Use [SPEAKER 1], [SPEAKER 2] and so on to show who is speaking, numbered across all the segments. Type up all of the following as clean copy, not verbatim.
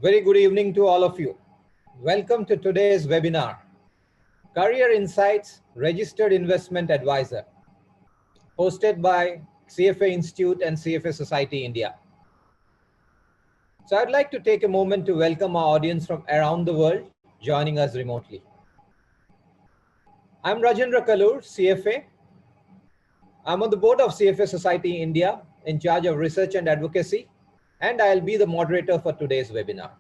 [SPEAKER 1] Very good evening to all of you. Welcome to today's webinar, Career Insights Registered Investment Advisor, hosted by CFA Institute and CFA Society India. So I'd like to take a moment to welcome our audience from around the world joining us remotely. I'm Rajendra Kalur, CFA. I'm on the board of CFA Society India in charge of research and advocacy, and I'll be the moderator for today's webinar.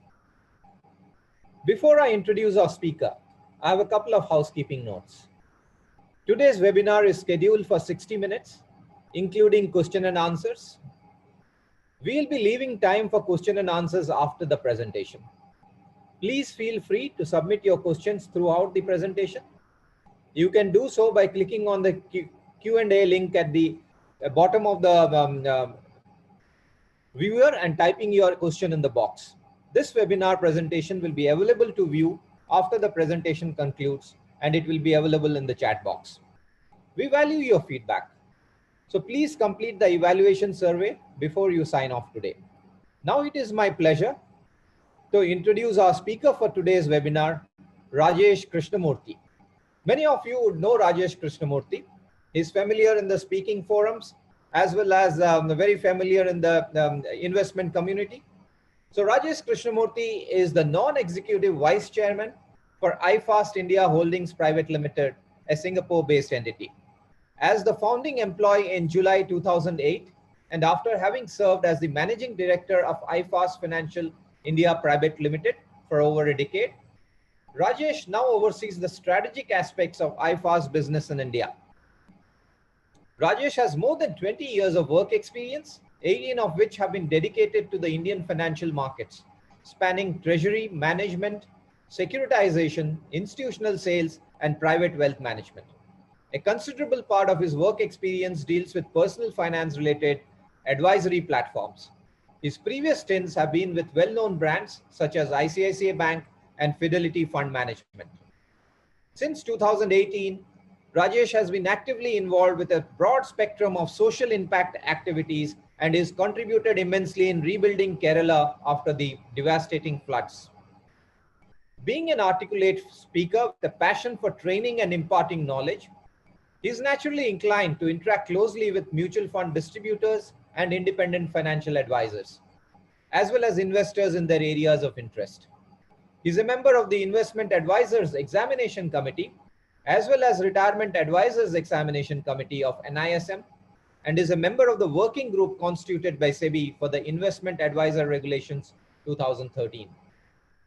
[SPEAKER 1] Before I introduce our speaker, I have a couple of housekeeping notes. Today's webinar is scheduled for 60 minutes, including question and answers. We'll be leaving time for question and answers after the presentation. Please feel free to submit your questions throughout the presentation. You can do so by clicking on the Q&A link at the bottom of the viewer and typing your question in the box. This webinar presentation will be available to view after the presentation concludes, and it will be available in the chat box. We value your feedback, so please complete the evaluation survey before you sign off today. Now it is my pleasure to introduce our speaker for today's webinar, Rajesh Krishnamurti. Many of you would know Rajesh Krishnamurti. He's familiar in the speaking forums as well as very familiar in the investment community. So Rajesh Krishnamurti is the non-executive vice chairman for iFAST India Holdings Private Limited, a Singapore-based entity. As the founding employee in July 2008, and after having served as the managing director of iFAST Financial India Pvt Limited for over a decade, Rajesh now oversees the strategic aspects of iFAST business in India. Rajesh has more than 20 years of work experience, 18 of which have been dedicated to the Indian financial markets, spanning treasury management, securitization, institutional sales, and private wealth management. A considerable part of his work experience deals with personal finance related advisory platforms. His previous stints have been with well-known brands such as ICICI Bank and Fidelity Fund Management. Since 2018, Rajesh has been actively involved with a broad spectrum of social impact activities and is contributed immensely in rebuilding Kerala after the devastating floods. Being an articulate speaker with a passion for training and imparting knowledge, he is naturally inclined to interact closely with mutual fund distributors and independent financial advisors, as well as investors in their areas of interest. He is a member of the Investment Advisors Examination Committee, as well as Retirement Advisors Examination Committee of NISM, and is a member of the working group constituted by SEBI for the Investment Advisor Regulations 2013.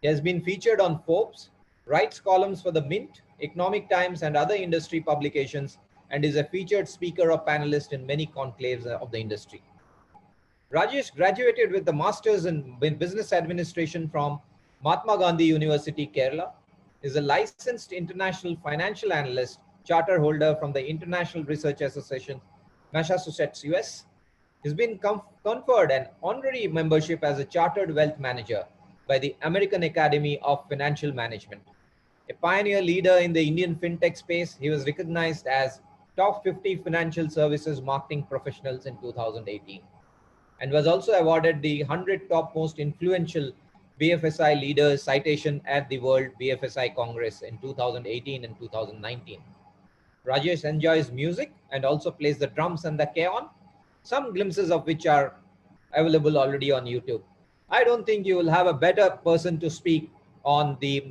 [SPEAKER 1] He has been featured on Forbes, writes columns for the Mint, Economic Times, and other industry publications, and is a featured speaker or panelist in many conclaves of the industry. Rajesh graduated with the Masters in Business Administration from Mahatma Gandhi University, Kerala, is a licensed international financial analyst, charter holder from the International Research Association, Massachusetts, US. He's been conferred an honorary membership as a chartered wealth manager by the American Academy of Financial Management. A pioneer leader in the Indian fintech space, he was recognized as top 50 financial services marketing professionals in 2018 and was also awarded the 100 top most influential BFSI leaders citation at the World BFSI Congress in 2018 and 2019. Rajesh enjoys music and also plays the drums and the cajon, some glimpses of which are available already on YouTube. I don't think you will have a better person to speak on the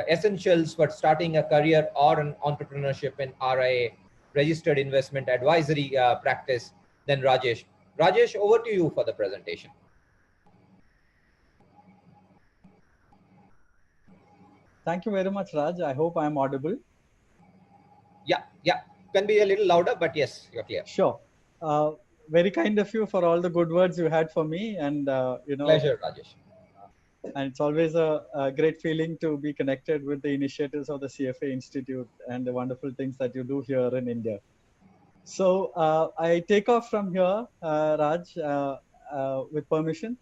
[SPEAKER 1] essentials for starting a career or an entrepreneurship in RIA, Registered Investment Advisory practice, than Rajesh. Rajesh, over to you for the presentation.
[SPEAKER 2] Thank you very much, Raj. I hope I am audible.
[SPEAKER 1] Yeah. Can be a little louder, but yes, you're clear.
[SPEAKER 2] Sure. Very kind of you for all the good words you had for me, and
[SPEAKER 1] Pleasure, Rajesh.
[SPEAKER 2] And it's always a great feeling to be connected with the initiatives of the CFA Institute and the wonderful things that you do here in India. So I take off from here, Raj, with permission.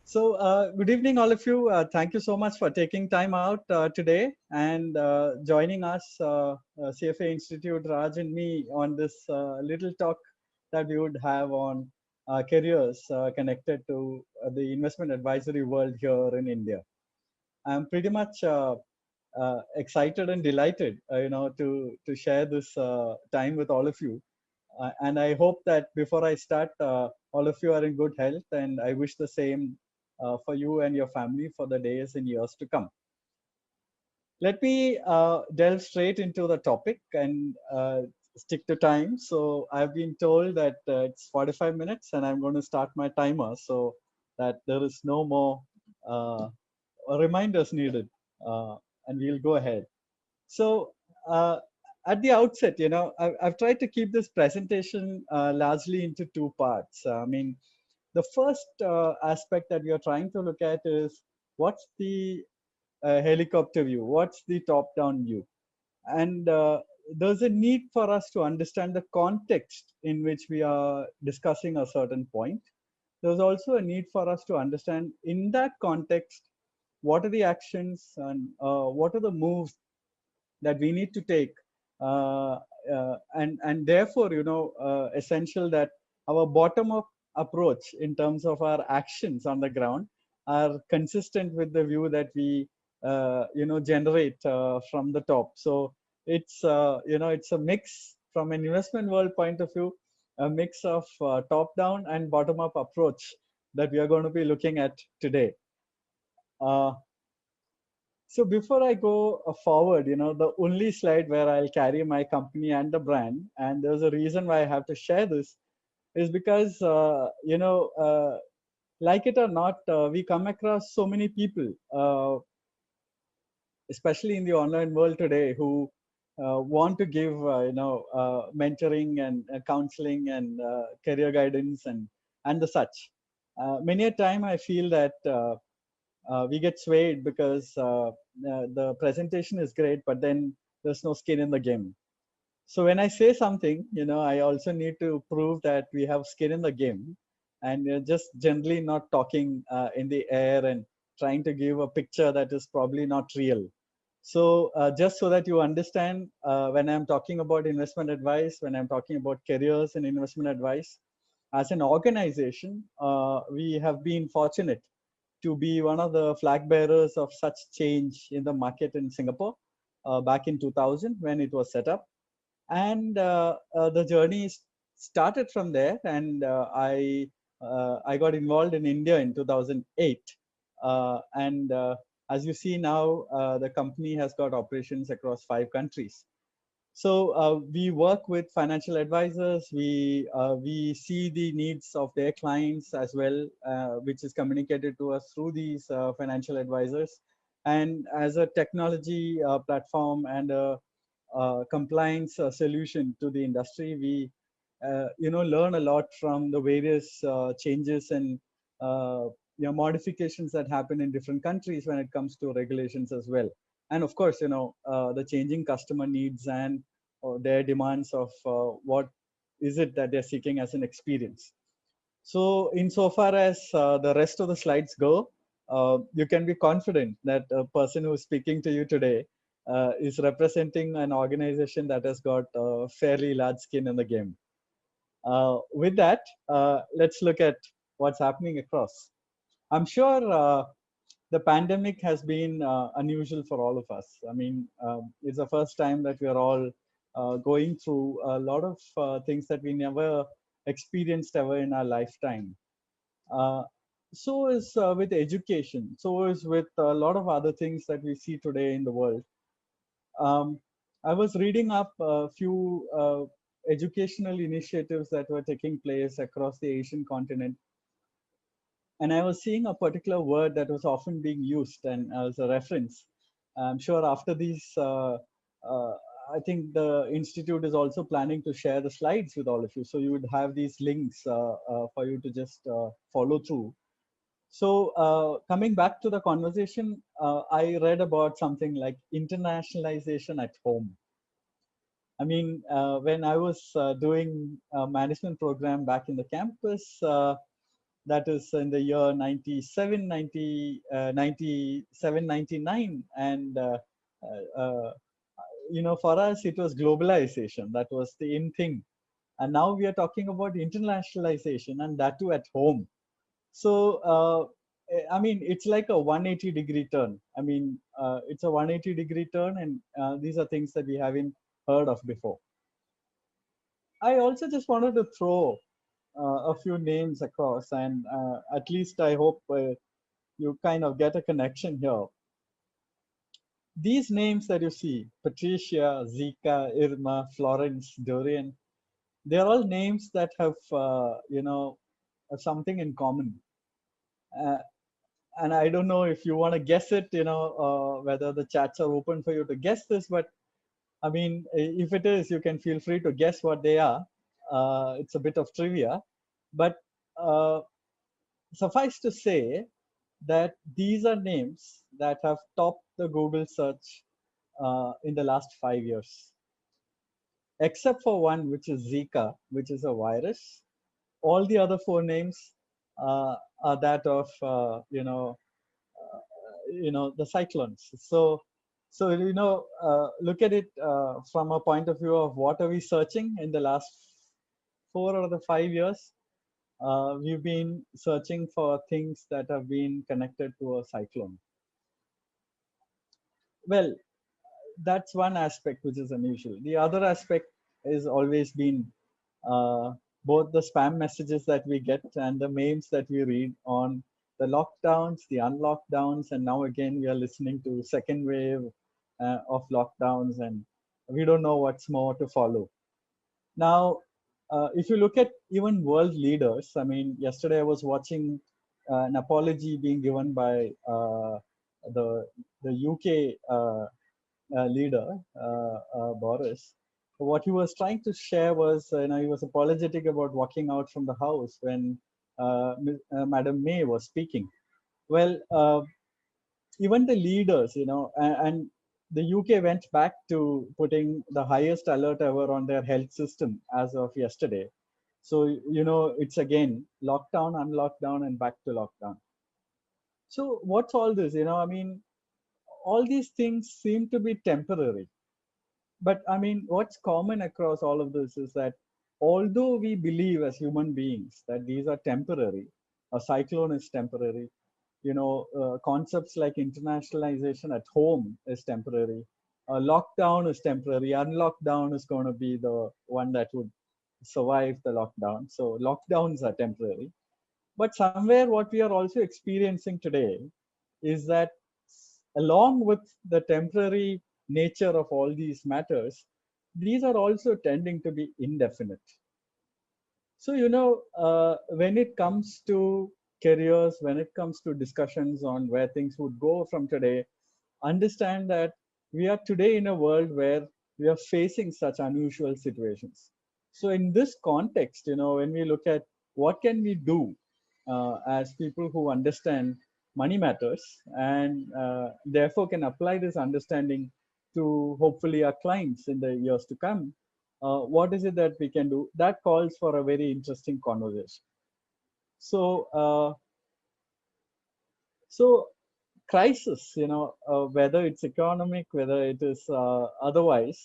[SPEAKER 2] So good evening, all of you. Thank you so much for taking time out today and joining us, CFA Institute, Raj and me, on this little talk that we would have on careers connected to the investment advisory world here in India. I'm pretty much excited and delighted, to share this time with all of you. And I hope that before I start, all of you are in good health, and I wish the same for you and your family for the days and years to come. Let me delve straight into the topic and stick to time. So I've been told that it's 45 minutes, and I'm going to start my timer so that there is no more reminders needed, and we'll go ahead. So at the outset, I've tried to keep this presentation largely into two parts. I mean, the first aspect that we are trying to look at is what's the helicopter view, what's the top-down view, and there's a need for us to understand the context in which we are discussing a certain point. There's also a need for us to understand in that context what are the actions and what are the moves that we need to take, and therefore essential that our bottom up approach in terms of our actions on the ground are consistent with the view that we generate from the top. So it's a mix from an investment world point of view, a mix of top down and bottom up approach that we are going to be looking at today. So before I go forward, the only slide where I'll carry my company and the brand, and there's a reason why I have to share this, is because, like it or not, we come across so many people, especially in the online world today, who want to give, mentoring and counseling and career guidance and the such. Many a time I feel that we get swayed because the presentation is great, but then there's no skin in the game. So when I say something, I also need to prove that we have skin in the game, and just generally not talking in the air and trying to give a picture that is probably not real. So just so that you understand, when I'm talking about investment advice, when I'm talking about careers and investment advice, as an organization, we have been fortunate to be one of the flag bearers of such change in the market in Singapore back in 2000 when it was set up. And the journey started from there, and I got involved in India in 2008. And as you see now, the company has got operations across 5 countries. So we work with financial advisors. We see the needs of their clients as well, which is communicated to us through these financial advisors. And as a technology platform and a compliance solution to the industry, we learn a lot from the various changes and modifications that happen in different countries when it comes to regulations as well. And of course, the changing customer needs and their demands of what is it that they're seeking as an experience. So insofar as the rest of the slides go, you can be confident that a person who is speaking to you today is representing an organization that has got a fairly large skin in the game. With that, let's look at what's happening across. I'm sure the pandemic has been unusual for all of us. I mean, it's the first time that we are all going through a lot of things that we never experienced ever in our lifetime. So is with education. So is with a lot of other things that we see today in the world. I was reading up a few educational initiatives that were taking place across the Asian continent, and I was seeing a particular word that was often being used and as a reference. I'm sure after these, I think the Institute is also planning to share the slides with all of you. So you would have these links for you to just follow through. So coming back to the conversation, I read about something like internationalization at home. I mean, when I was doing a management program back in the campus, that is in the year 97, 99. And, for us, it was globalization. That was the in thing. And now we are talking about internationalization, and that too at home. So, I mean, it's like a 180-degree turn. I mean, it's a 180-degree turn, and these are things that we haven't heard of before. I also just wanted to throw a few names across, and at least I hope you kind of get a connection here. These names that you see, Patricia, Zika, Irma, Florence, Dorian, they're all names that have, something in common. Uh, and I don't know if you want to guess it, whether the chats are open for you to guess this, but I mean, if it is, you can feel free to guess what they are. It's a bit of trivia, but uh, suffice to say that these are names that have topped the Google search in the last 5 years, except for one, which is Zika, which is a virus. All the other four names are that of, the cyclones. So look at it from a point of view of what are we searching in the last 4 or 5 years. We've been searching for things that have been connected to a cyclone. Well, that's one aspect which is unusual. The other aspect is always been both the spam messages that we get and the memes that we read on the lockdowns, the unlockdowns, and now again we are listening to second wave of lockdowns, and we don't know what's more to follow. Now, if you look at even world leaders, I mean, yesterday I was watching an apology being given by the UK leader, Boris. What he was trying to share was, he was apologetic about walking out from the house when Madam May was speaking. Well, even the leaders, and the UK went back to putting the highest alert ever on their health system as of yesterday. So, it's again lockdown, unlockdown, and back to lockdown. So, what's all this? I mean, all these things seem to be temporary. But I mean, what's common across all of this is that although we believe as human beings that these are temporary, a cyclone is temporary, concepts like internationalization at home is temporary, lockdown is temporary, unlockdown is going to be the one that would survive the lockdown. So lockdowns are temporary. But somewhere what we are also experiencing today is that along with the temporary nature of all these matters, these are also tending to be indefinite. So, when it comes to careers, when it comes to discussions on where things would go from today, understand that we are today in a world where we are facing such unusual situations. So, in this context, when we look at what can we do as people who understand money matters and therefore can apply this understanding to hopefully our clients in the years to come, what is it that we can do? That calls for a very interesting conversation. So, so crisis, whether it's economic, whether it is otherwise,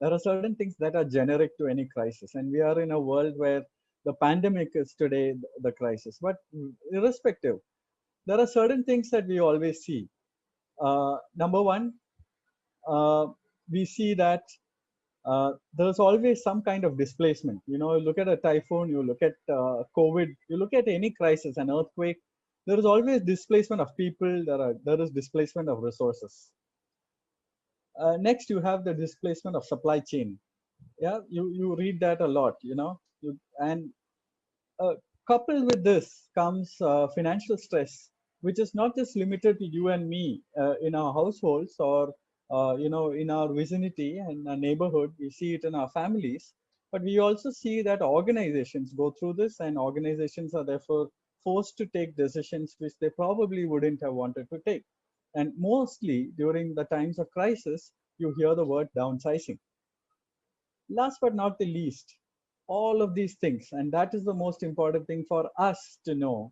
[SPEAKER 2] there are certain things that are generic to any crisis, and we are in a world where the pandemic is today the crisis. But irrespective, there are certain things that we always see. Number one, we see that there's always some kind of displacement. Look at a typhoon, you look at COVID, you look at any crisis, an earthquake, there is always displacement of people, there is displacement of resources. Next, you have the displacement of supply chain. Yeah, you read that a lot, and coupled with this comes financial stress, which is not just limited to you and me in our households or in our vicinity and our neighborhood. We see it in our families, but we also see that organizations go through this, and organizations are therefore forced to take decisions which they probably wouldn't have wanted to take. And mostly during the times of crisis, you hear the word downsizing. Last but not the least, all of these things, and that is the most important thing for us to know,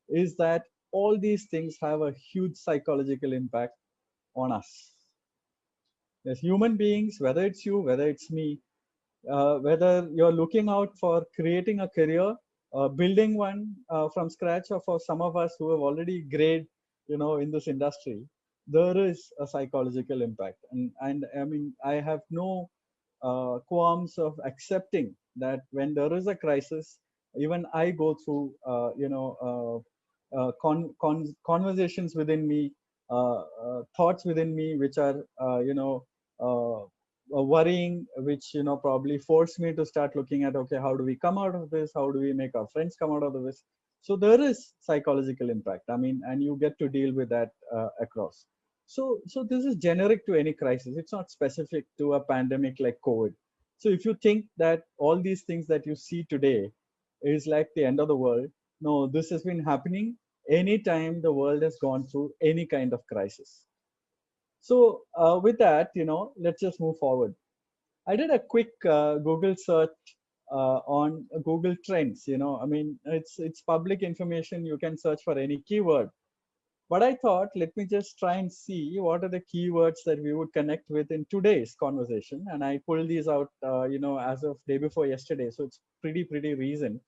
[SPEAKER 2] is that all these things have a huge psychological impact on us as human beings, whether it's you, whether it's me. whether you're looking out for creating a career, building one from scratch, or for some of us who have already grayed, in this industry, there is a psychological impact. And I mean, I have no qualms of accepting that when there is a crisis, even I go through, conversations within me, thoughts within me, which are, worrying, which probably force me to start looking at, okay, how do we come out of this? How do we make our friends come out of this? So there is psychological impact. I mean, and you get to deal with that across. So this is generic to any crisis. It's not specific to a pandemic like COVID. So if you think that all these things that you see today is like the end of the world, no, this has been happening anytime the world has gone through any kind of crisis. So with that, let's just move forward. I did a quick Google search on Google Trends. I mean, it's public information. You can search for any keyword. But I thought, let me just try and see what are the keywords that we would connect with in today's conversation. And I pulled these out, as of day before yesterday. So it's pretty recent.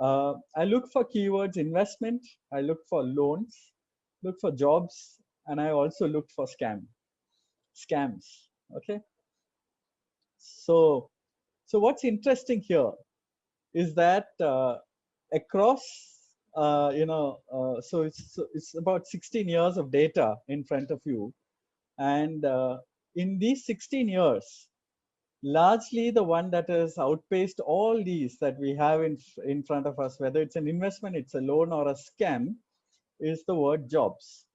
[SPEAKER 2] I look for keywords investment. I look for loans, look for jobs, and I also look for scams. Okay. So what's interesting here is that across, so it's about 16 years of data in front of you. And in these 16 years, largely the one that has outpaced all these that we have in front of us, whether it's an investment, it's a loan, or a scam, is the word jobs.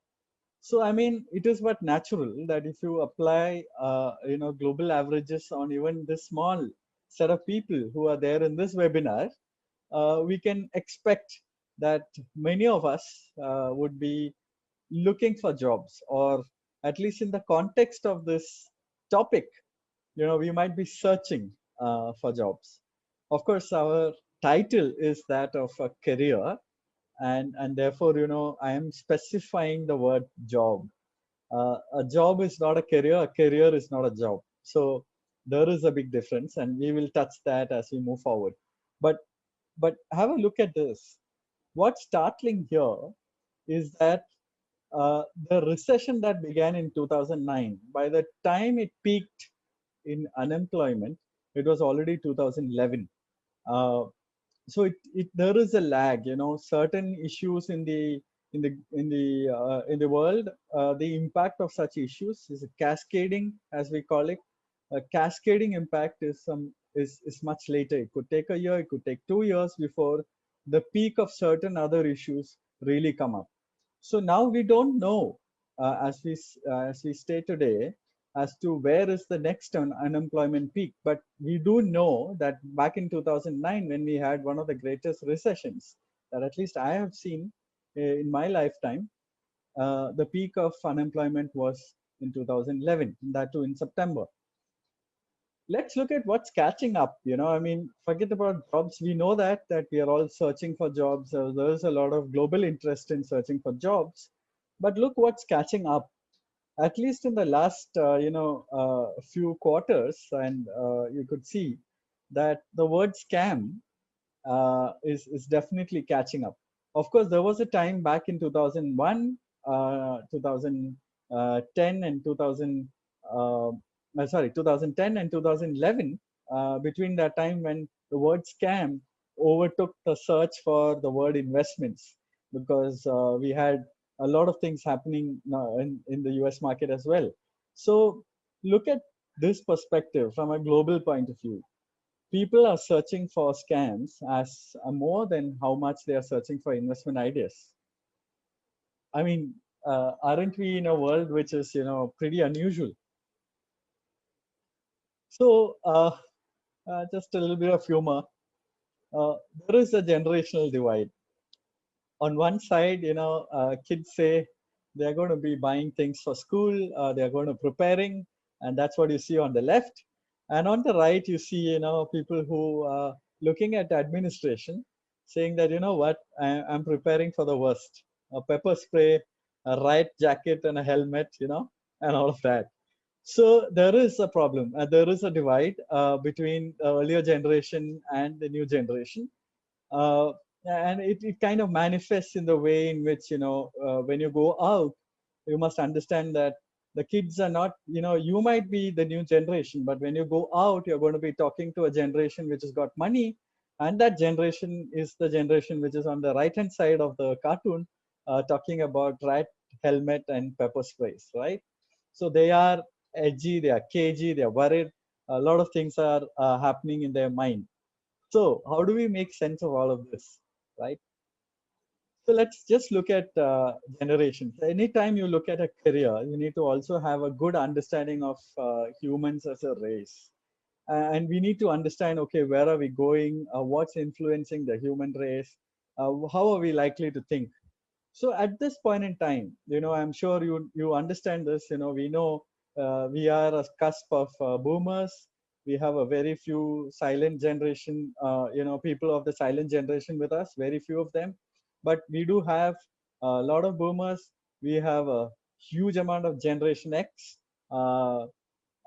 [SPEAKER 2] So I mean, it is but natural that if you apply, global averages on even this small set of people who are there in this webinar, we can expect that many of us would be looking for jobs, or at least in the context of this topic, we might be searching for jobs. Of course, our title is that of a career, and therefore, I am specifying the word job. A job is not a career is not a job. So there is a big difference, and we will touch that as we move forward. But have a look at this. What's startling here is that the recession that began in 2009, by the time it peaked in unemployment, it was already 2011. So there is a lag. Certain issues in the world, the impact of such issues is a cascading, as we call it. A cascading impact is much later. It could take a year, it could take 2 years before the peak of certain other issues really come up. So now we don't know, as we stay today, as to where is the next unemployment peak. But we do know that back in 2009, when we had one of the greatest recessions that at least I have seen in my lifetime, the peak of unemployment was in 2011, that too in September. Let's look at what's catching up. I mean, forget about jobs. We know that we are all searching for jobs. There's a lot of global interest in searching for jobs. But look what's catching up. At least in the last, few quarters, and you could see that the word scam is definitely catching up. Of course, there was a time back in 2001, 2010, and 2010 and 2011. Between that time, when the word scam overtook the search for the word investments, because we had a lot of things happening in the US market as well. So look at this perspective from a global point of view. People are searching for scams as more than how much they are searching for investment ideas. I mean, aren't we in a world which is, pretty unusual? So just a little bit of humor. There is a generational divide. On one side, kids say they're going to be buying things for school, they're going to preparing, and that's what you see on the left. And on the right, you see, people who are looking at administration, saying that, what, I'm preparing for the worst. A pepper spray, a riot jacket, and a helmet, and all of that. So there is a problem. There is a divide between the earlier generation and the new generation. Uh, and it kind of manifests in the way in which, when you go out, you must understand that the kids are not, you might be the new generation, but when you go out, you're going to be talking to a generation which has got money. And that generation is the generation which is on the right hand side of the cartoon, talking about rat, helmet, and pepper sprays, right? So they are edgy, they are cagey, they are worried. A lot of things are happening in their mind. So how do we make sense of all of this, right? So let's just look at generations. Anytime you look at a career, you need to also have a good understanding of humans as a race. And we need to understand, okay, where are we going? What's influencing the human race? How are we likely to think? So at this point in time, I'm sure you understand this. We know we are a cusp of boomers. We have a very few silent generation, people of the silent generation with us, very few of them. But we do have a lot of boomers. We have a huge amount of Generation X. Uh,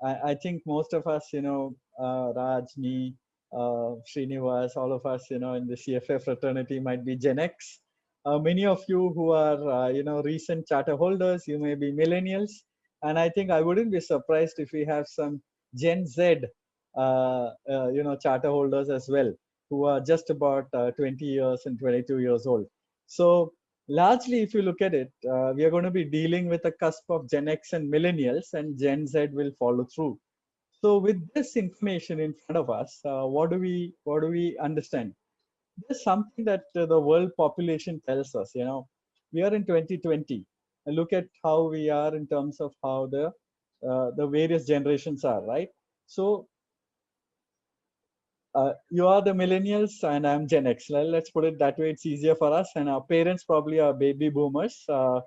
[SPEAKER 2] I think most of us, Raj, me, Srinivas, all of us, in the CFA fraternity might be Gen X. Many of you who are, recent charter holders, you may be millennials. And I think I wouldn't be surprised if we have some Gen Z, charter holders as well, who are just about 20 years and 22 years old. So largely, if you look at it, we are going to be dealing with a cusp of Gen X and millennials, and Gen Z will follow through. So with this information in front of us, what do we understand? There's something that the world population tells us. We are in 2020, and look at how we are in terms of how the various generations are, right? So you are the millennials and I'm Gen X. Let's put it that way. It's easier for us. And our parents probably are baby boomers. Or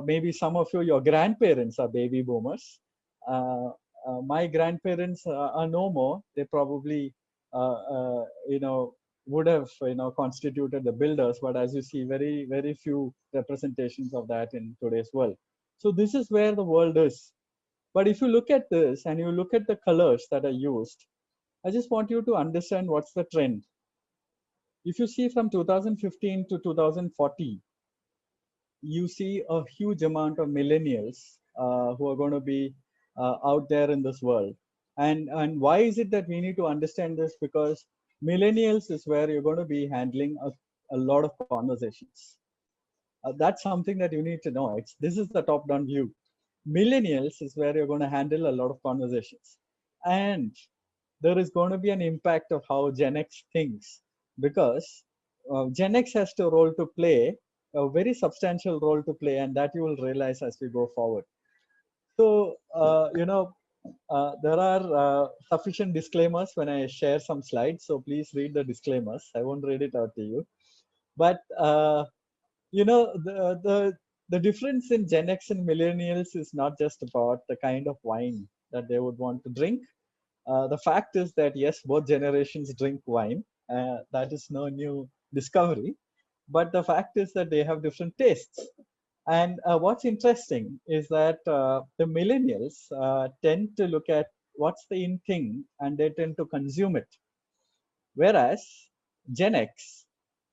[SPEAKER 2] maybe some of you, your grandparents are baby boomers. My grandparents are no more. They probably, would have, constituted the builders. But as you see, very, very few representations of that in today's world. So this is where the world is. But if you look at this and you look at the colors that are used, I just want you to understand what's the trend. If you see from 2015 to 2040, you see a huge amount of millennials who are going to be out there in this world. And why is it that we need to understand this? Because millennials is where you're going to be handling a lot of conversations. That's something that you need to know. This is the top-down view. Millennials is where you're going to handle a lot of conversations. And there is going to be an impact of how Gen X thinks, because Gen X has a role to play, a very substantial role to play, and that you will realize as we go forward. So, there are sufficient disclaimers when I share some slides. So please read the disclaimers. I won't read it out to you. But, the difference in Gen X and millennials is not just about the kind of wine that they would want to drink. The fact is that yes, both generations drink wine. That is no new discovery. But the fact is that they have different tastes. And what's interesting is that the millennials tend to look at what's the in thing and they tend to consume it. Whereas Gen X,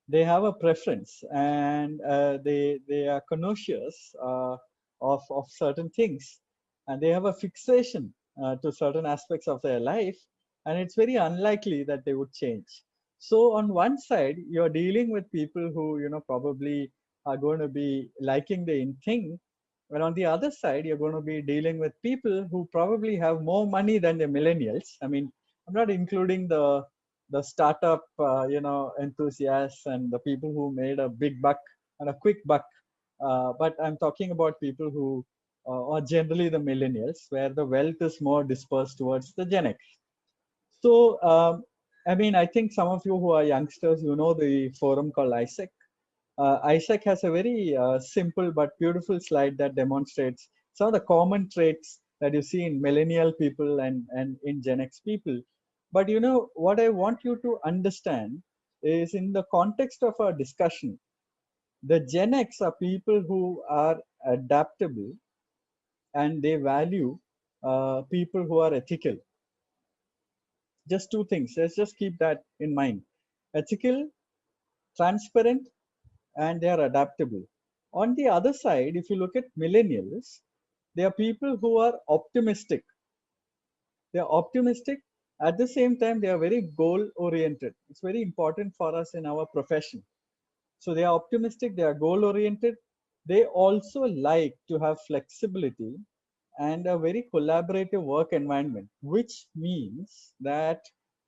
[SPEAKER 2] they have a preference and they are connoisseurs of certain things, and they have a fixation to certain aspects of their life, and it's very unlikely that they would change. So on one side, you're dealing with people who probably are going to be liking the in thing, and on the other side, you're going to be dealing with people who probably have more money than the millennials. I mean, I'm not including the startup enthusiasts and the people who made a big buck and a quick buck, but I'm talking about people who are generally the millennials, where the wealth is more dispersed towards the Gen X. So I mean, I think some of you who are youngsters, the forum called ISEC. ISEC has a very simple but beautiful slide that demonstrates some of the common traits that you see in millennial people and in Gen X people. But what I want you to understand is, in the context of our discussion, the Gen X are people who are adaptable, and they value people who are ethical. Just two things. Let's just keep that in mind. Ethical, transparent, and they are adaptable. On the other side, if you look at millennials, they are people who are optimistic. They are optimistic. At the same time, they are very goal oriented. It's very important for us in our profession. So they are optimistic, they are goal oriented. They also like to have flexibility and a very collaborative work environment, which means that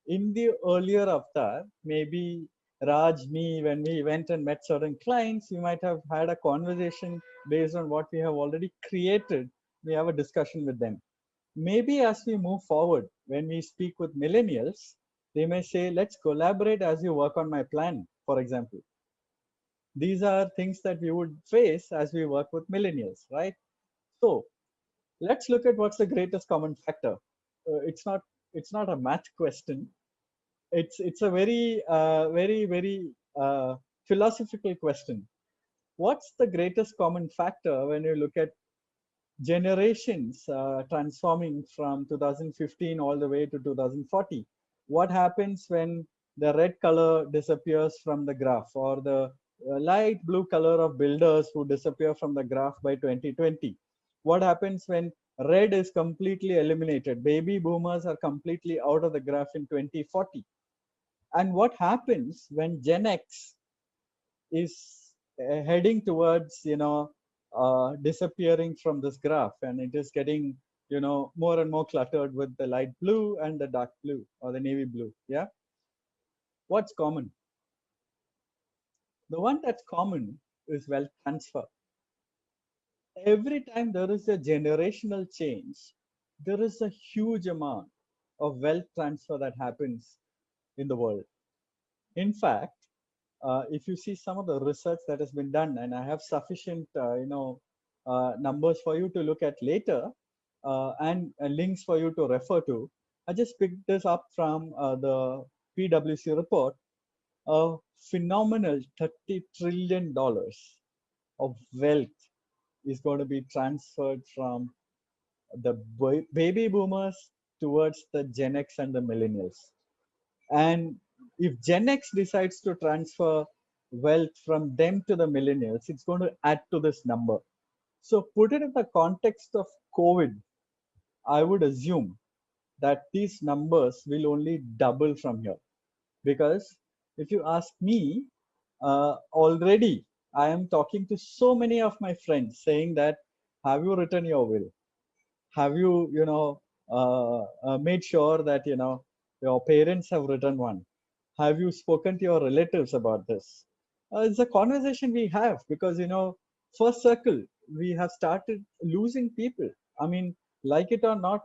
[SPEAKER 2] in the earlier avatar, maybe Raj, me, when we went and met certain clients, we might have had a conversation based on what we have already created. We have a discussion with them. Maybe as we move forward, when we speak with millennials, they may say, let's collaborate as you work on my plan, for example. These are things that we would face as we work with millennials, right? So let's look at what's the greatest common factor. It's not a math question. It's a very philosophical question. What's the greatest common factor when you look at generations transforming from 2015 all the way to 2040? What happens when the red color disappears from the graph, or the light blue color of builders who disappear from the graph by 2020? What happens when red is completely eliminated? Baby boomers are completely out of the graph in 2040. And what happens when Gen X is heading towards disappearing from this graph, and it is getting more and more cluttered with the light blue and the dark blue or the navy blue? Yeah, what's common? The one that's common is wealth transfer. Every time there is a generational change, there is a huge amount of wealth transfer that happens in the world. In fact, if you see some of the research that has been done, and I have sufficient, numbers for you to look at later, and links for you to refer to. I just picked this up from the PwC report. A phenomenal $30 trillion of wealth is going to be transferred from the baby boomers towards the Gen X and the millennials. And if Gen X decides to transfer wealth from them to the millennials, it's going to add to this number. So put it in the context of COVID, I would assume that these numbers will only double from here. Because if you ask me, already I am talking to so many of my friends saying that, have you written your will? Have you, made sure that, your parents have written one? Have you spoken to your relatives about this? It's a conversation we have because, first circle, we have started losing people. I mean, like it or not,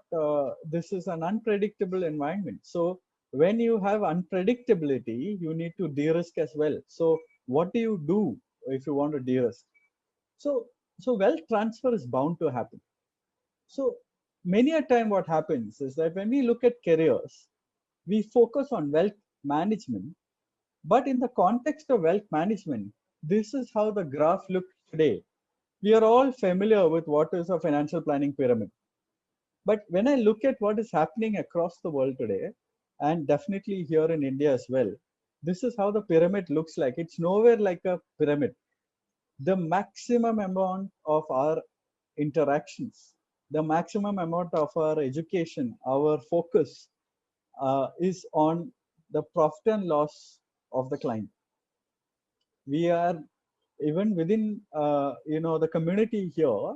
[SPEAKER 2] this is an unpredictable environment. So when you have unpredictability, you need to de-risk as well. So what do you do if you want to de-risk? So wealth transfer is bound to happen. So many a time what happens is that when we look at careers, we focus on wealth management, but in the context of wealth management, this is how the graph looks today. We are all familiar with what is a financial planning pyramid. But when I look at what is happening across the world today, and definitely here in India as well, this is how the pyramid looks like. It's nowhere like a pyramid. The maximum amount of our interactions, the maximum amount of our education, our focus is on the profit and loss of the client. We are even within the community here,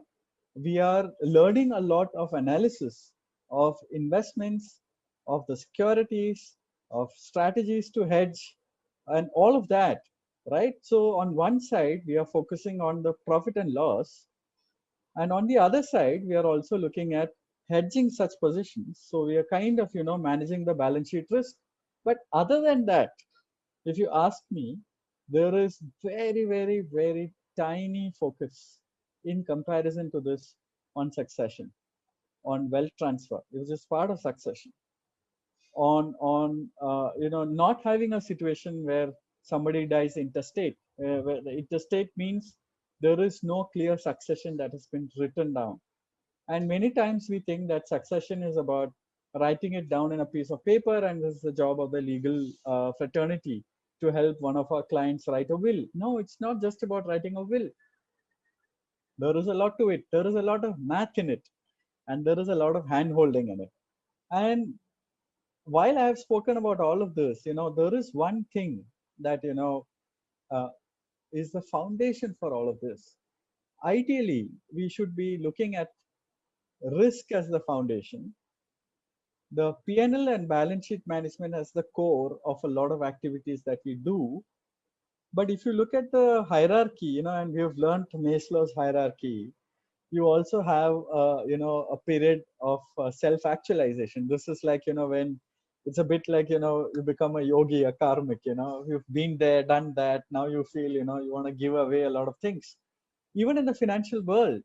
[SPEAKER 2] we are learning a lot of analysis of investments, of the securities, of strategies to hedge, and all of that, right? So on one side, we are focusing on the profit and loss, and on the other side, we are also looking at hedging such positions. So we are kind of, managing the balance sheet risk. But other than that, if you ask me, there is very, very, very tiny focus in comparison to this on succession, on wealth transfer, which is part of succession, on not having a situation where somebody dies intestate. Where the intestate means there is no clear succession that has been written down, And many times we think that succession is about writing it down in a piece of paper, and this is the job of the legal fraternity to help one of our clients write a will. No, it's not just about writing a will. There is a lot to it. There is a lot of math in it, and there is a lot of hand holding in it. And while I have spoken about all of this, there is one thing that, uh, is the foundation for all of this. Ideally, we should be looking at risk as the foundation, the P&L and balance sheet management as the core of a lot of activities that we do. But if you look at the hierarchy, and we have learned Maslow's hierarchy, you also have, a period of self-actualization. This is like, when it's a bit like, you become a yogi, a karmic, you've been there, done that. Now you feel, you want to give away a lot of things. Even in the financial world,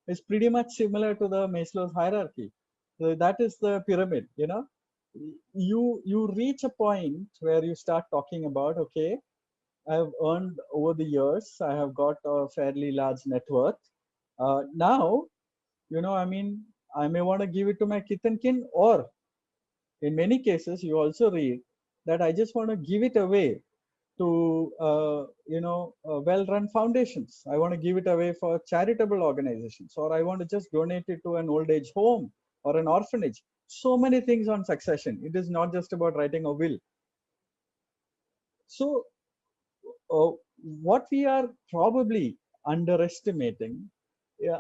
[SPEAKER 2] it's pretty much similar to the Maslow's hierarchy. So that is the pyramid, you reach a point where you start talking about, okay, I have earned over the years, I have got a fairly large net worth. Now, I may want to give it to my kith and kin, or in many cases, you also read that I just want to give it away to, well-run foundations. I want to give it away for charitable organizations, or I want to just donate it to an old age home or an orphanage. So many things on succession. It is not just about writing a will. So what we are probably underestimating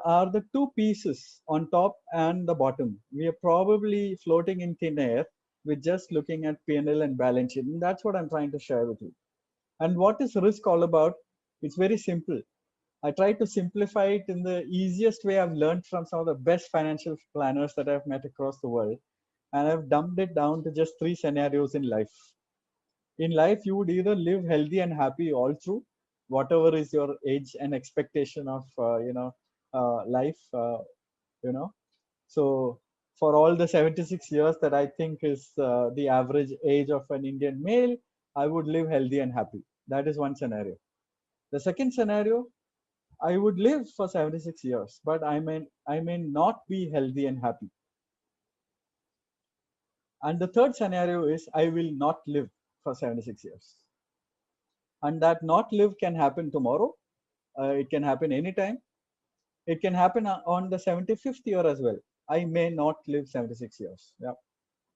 [SPEAKER 2] are the two pieces on top and the bottom. We are probably floating in thin air with just looking at P&L and balance sheet. And that's what I'm trying to share with you. And what is risk all about? It's very simple. I try to simplify it in the easiest way I've learned from some of the best financial planners that I've met across the world. And I've dumbed it down to just 3 scenarios in life. In life, you would either live healthy and happy all through, whatever is your age and expectation of, life, So for all the 76 years that I think is the average age of an Indian male, I would live healthy and happy. That is one scenario. The second scenario, I would live for 76 years, but I may not be healthy and happy. And the third scenario is I will not live for 76 years. And that not live can happen tomorrow. It can happen anytime. It can happen on the 75th year as well. I may not live 76 years. Yeah,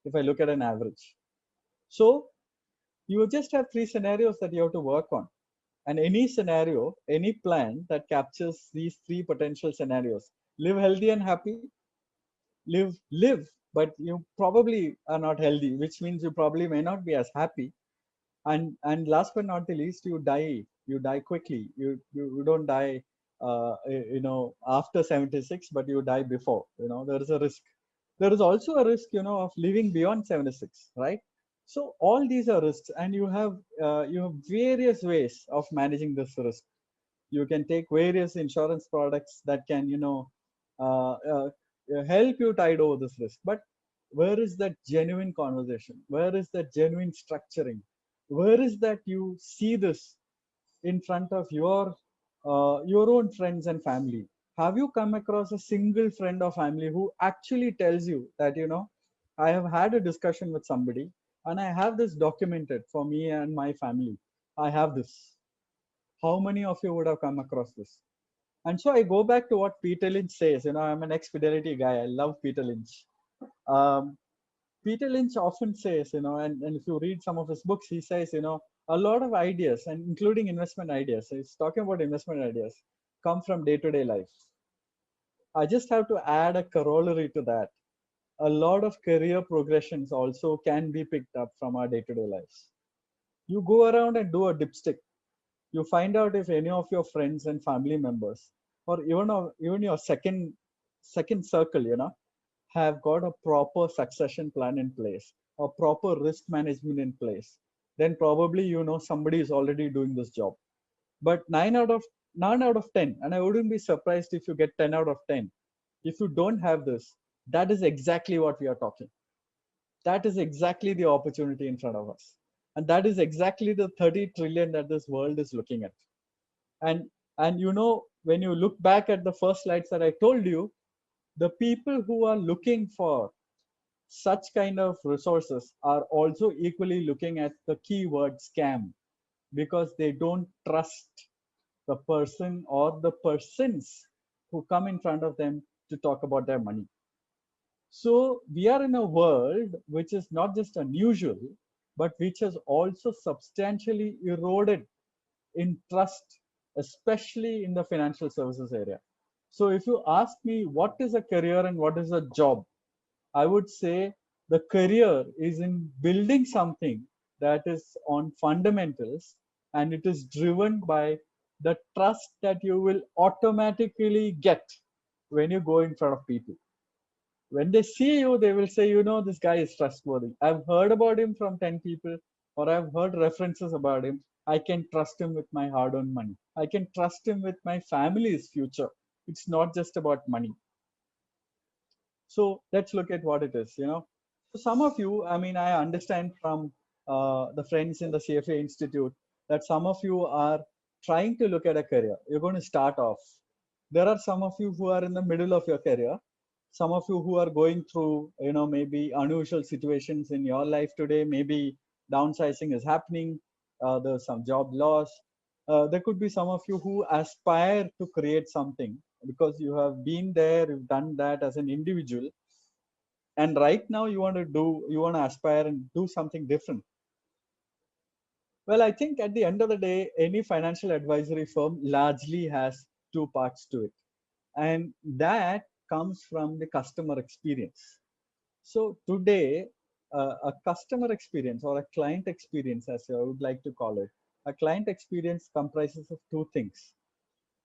[SPEAKER 2] if I look at an average. So you just have 3 scenarios that you have to work on. And any scenario, any plan that captures these 3 potential scenarios, live healthy and happy, live, but you probably are not healthy, which means you probably may not be as happy. And last but not the least, you die quickly. You don't die after 76, but you die before. There is a risk. There is also a risk of living beyond 76, right? So all these are risks, and you have various ways of managing this risk. You can take various insurance products that can help you tide over this risk. But where is that genuine conversation? Where is that genuine structuring? Where is that you see this in front of your own friends and family? Have you come across a single friend or family who actually tells you that, I have had a discussion with somebody and I have this documented for me and my family? I have this. How many of you would have come across this? And so I go back to what Peter Lynch says. I'm an ex-Fidelity guy. I love Peter Lynch. Peter Lynch often says, and if you read some of his books, he says, a lot of ideas, and including investment ideas, so he's talking about investment ideas, come from day-to-day life. I just have to add a corollary to that. A lot of career progressions also can be picked up from our day-to-day lives. You go around and do a dipstick. You find out if any of your friends and family members, or even your second circle, have got a proper succession plan in place, or proper risk management in place, then probably somebody is already doing this job. But 9 out of 10, and I wouldn't be surprised if you get 10 out of 10, if you don't have this, that is exactly what we are talking. That is exactly the opportunity in front of us, and that is exactly the 30 trillion that this world is looking at. And when you look back at the first slides that I told you, the people who are looking for such kind of resources are also equally looking at the keyword scam, because they don't trust the person or the persons who come in front of them to talk about their money. So we are in a world which is not just unusual, but which has also substantially eroded in trust, especially in the financial services area. So if you ask me what is a career and what is a job, I would say the career is in building something that is on fundamentals, and it is driven by the trust that you will automatically get when you go in front of people. When they see you, they will say, you know, this guy is trustworthy. I've heard about him from 10 people, or I've heard references about him. I can trust him with my hard earned money. I can trust him with my family's future. It's not just about money. So let's look at what it is, you know. So some of you, I mean, I understand from the friends in the CFA Institute that some of you are trying to look at a career. You're going to start off. There are some of you who are in the middle of your career. Some of you who are going through, you know, maybe unusual situations in your life today. Maybe downsizing is happening. There's some job loss. There could be some of you who aspire to create something because you have been there, you've done that as an individual, and right now you want to aspire and do something different. Well, I think at the end of the day, any financial advisory firm largely has two parts to it, and that comes from the customer experience. So today, a customer experience or a client experience, as I would like to call it, a client experience comprises of two things.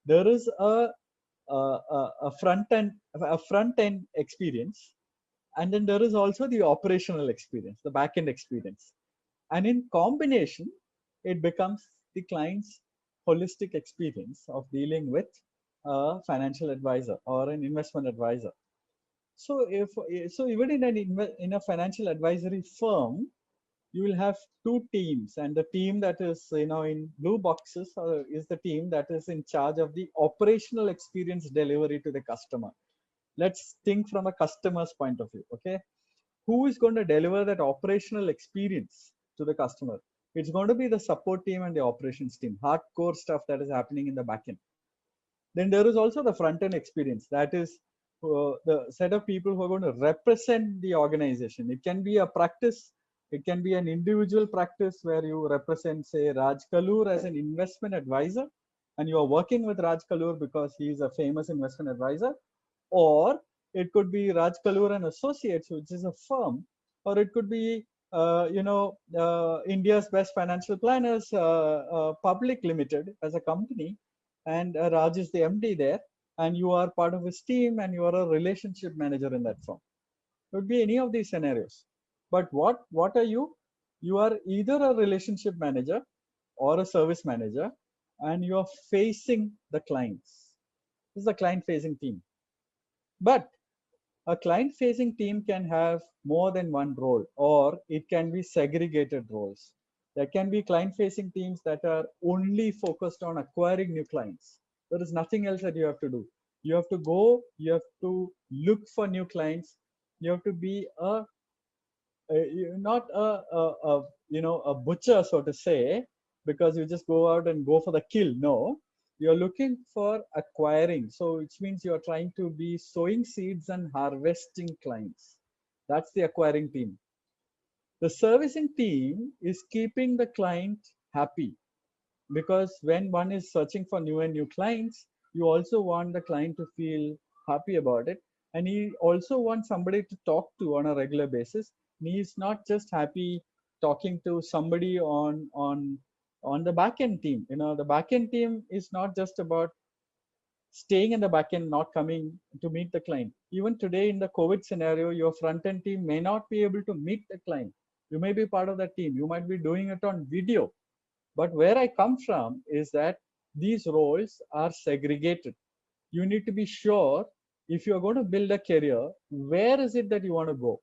[SPEAKER 2] There is a front end experience, and then there is also the operational experience, the back end experience, and in combination it becomes the client's holistic experience of dealing with a financial advisor or an investment advisor. So even in a financial advisory firm, you will have two teams, and the team that is, you know, in blue boxes is the team that is in charge of the operational experience delivery to the customer. Let's think from a customer's point of view. Okay, who is going to deliver that operational experience to the customer? It's going to be the support team and the operations team, hardcore stuff that is happening in the backend. Then there is also the front end experience, that is the set of people who are going to represent the organization. It can be a practice, it can be an individual practice where you represent, say, Raj Kaloor as an investment advisor, and you are working with Raj Kaloor because he is a famous investment advisor. Or it could be Raj Kaloor and Associates, which is a firm, or it could be India's Best Financial Planners Public Limited as a company, and Raj is the MD there, and you are part of his team, and you are a relationship manager in that firm. It would be any of these scenarios. But what are you? You are either a relationship manager or a service manager, and you are facing the clients. This is a client-facing team. But a client-facing team can have more than one role, or it can be segregated roles. There can be client-facing teams that are only focused on acquiring new clients. There is nothing else that you have to do. You have to go, you have to look for new clients. You have to be not a butcher, so to say, because you just go out and go for the kill. No, you're looking for acquiring. So which means you're trying to be sowing seeds and harvesting clients. That's the acquiring team. The servicing team is keeping the client happy, because when one is searching for new and new clients, you also want the client to feel happy about it, and he also wants somebody to talk to on a regular basis. And he's not just happy talking to somebody on the backend team. You know, the backend team is not just about staying in the backend, not coming to meet the client. Even today in the COVID scenario, your front end team may not be able to meet the client. You may be part of that team, you might be doing it on video. But where I come from is that these roles are segregated. You need to be sure, if you're going to build a career, where is it that you want to go?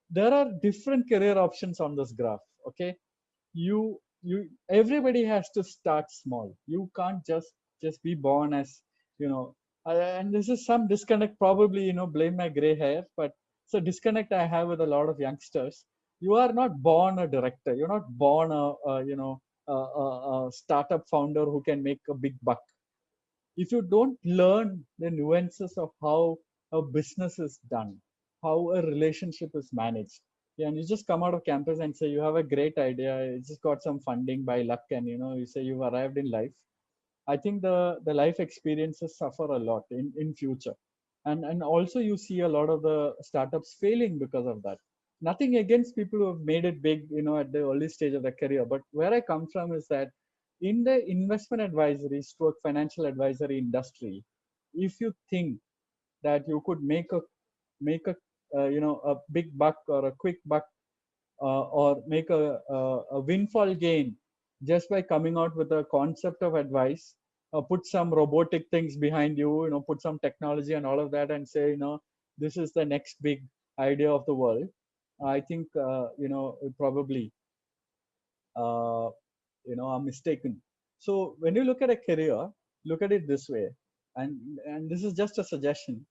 [SPEAKER 2] There are different career options on this graph. Okay, everybody has to start small. You can't just be born as, you know, And this is some disconnect, probably, blame my gray hair, but it's a disconnect I have with a lot of youngsters. You are not born a director. You're not born a startup founder who can make a big buck. If you don't learn the nuances of how a business is done, how a relationship is managed, yeah, and you just come out of campus and say you have a great idea, you just got some funding by luck, and you say you've arrived in life. I think the life experiences suffer a lot in future, and also you see a lot of the startups failing because of that. Nothing against people who have made it big, at the early stage of their career, but where I come from is that in the investment advisory stroke financial advisory industry, if you think that you could make a a big buck or a quick buck, or make a windfall gain just by coming out with a concept of advice, put some robotic things behind you, put some technology and all of that, and say, this is the next big idea of the world. I think, probably, uh, are mistaken. So when you look at a career, look at it this way, and this is just a suggestion.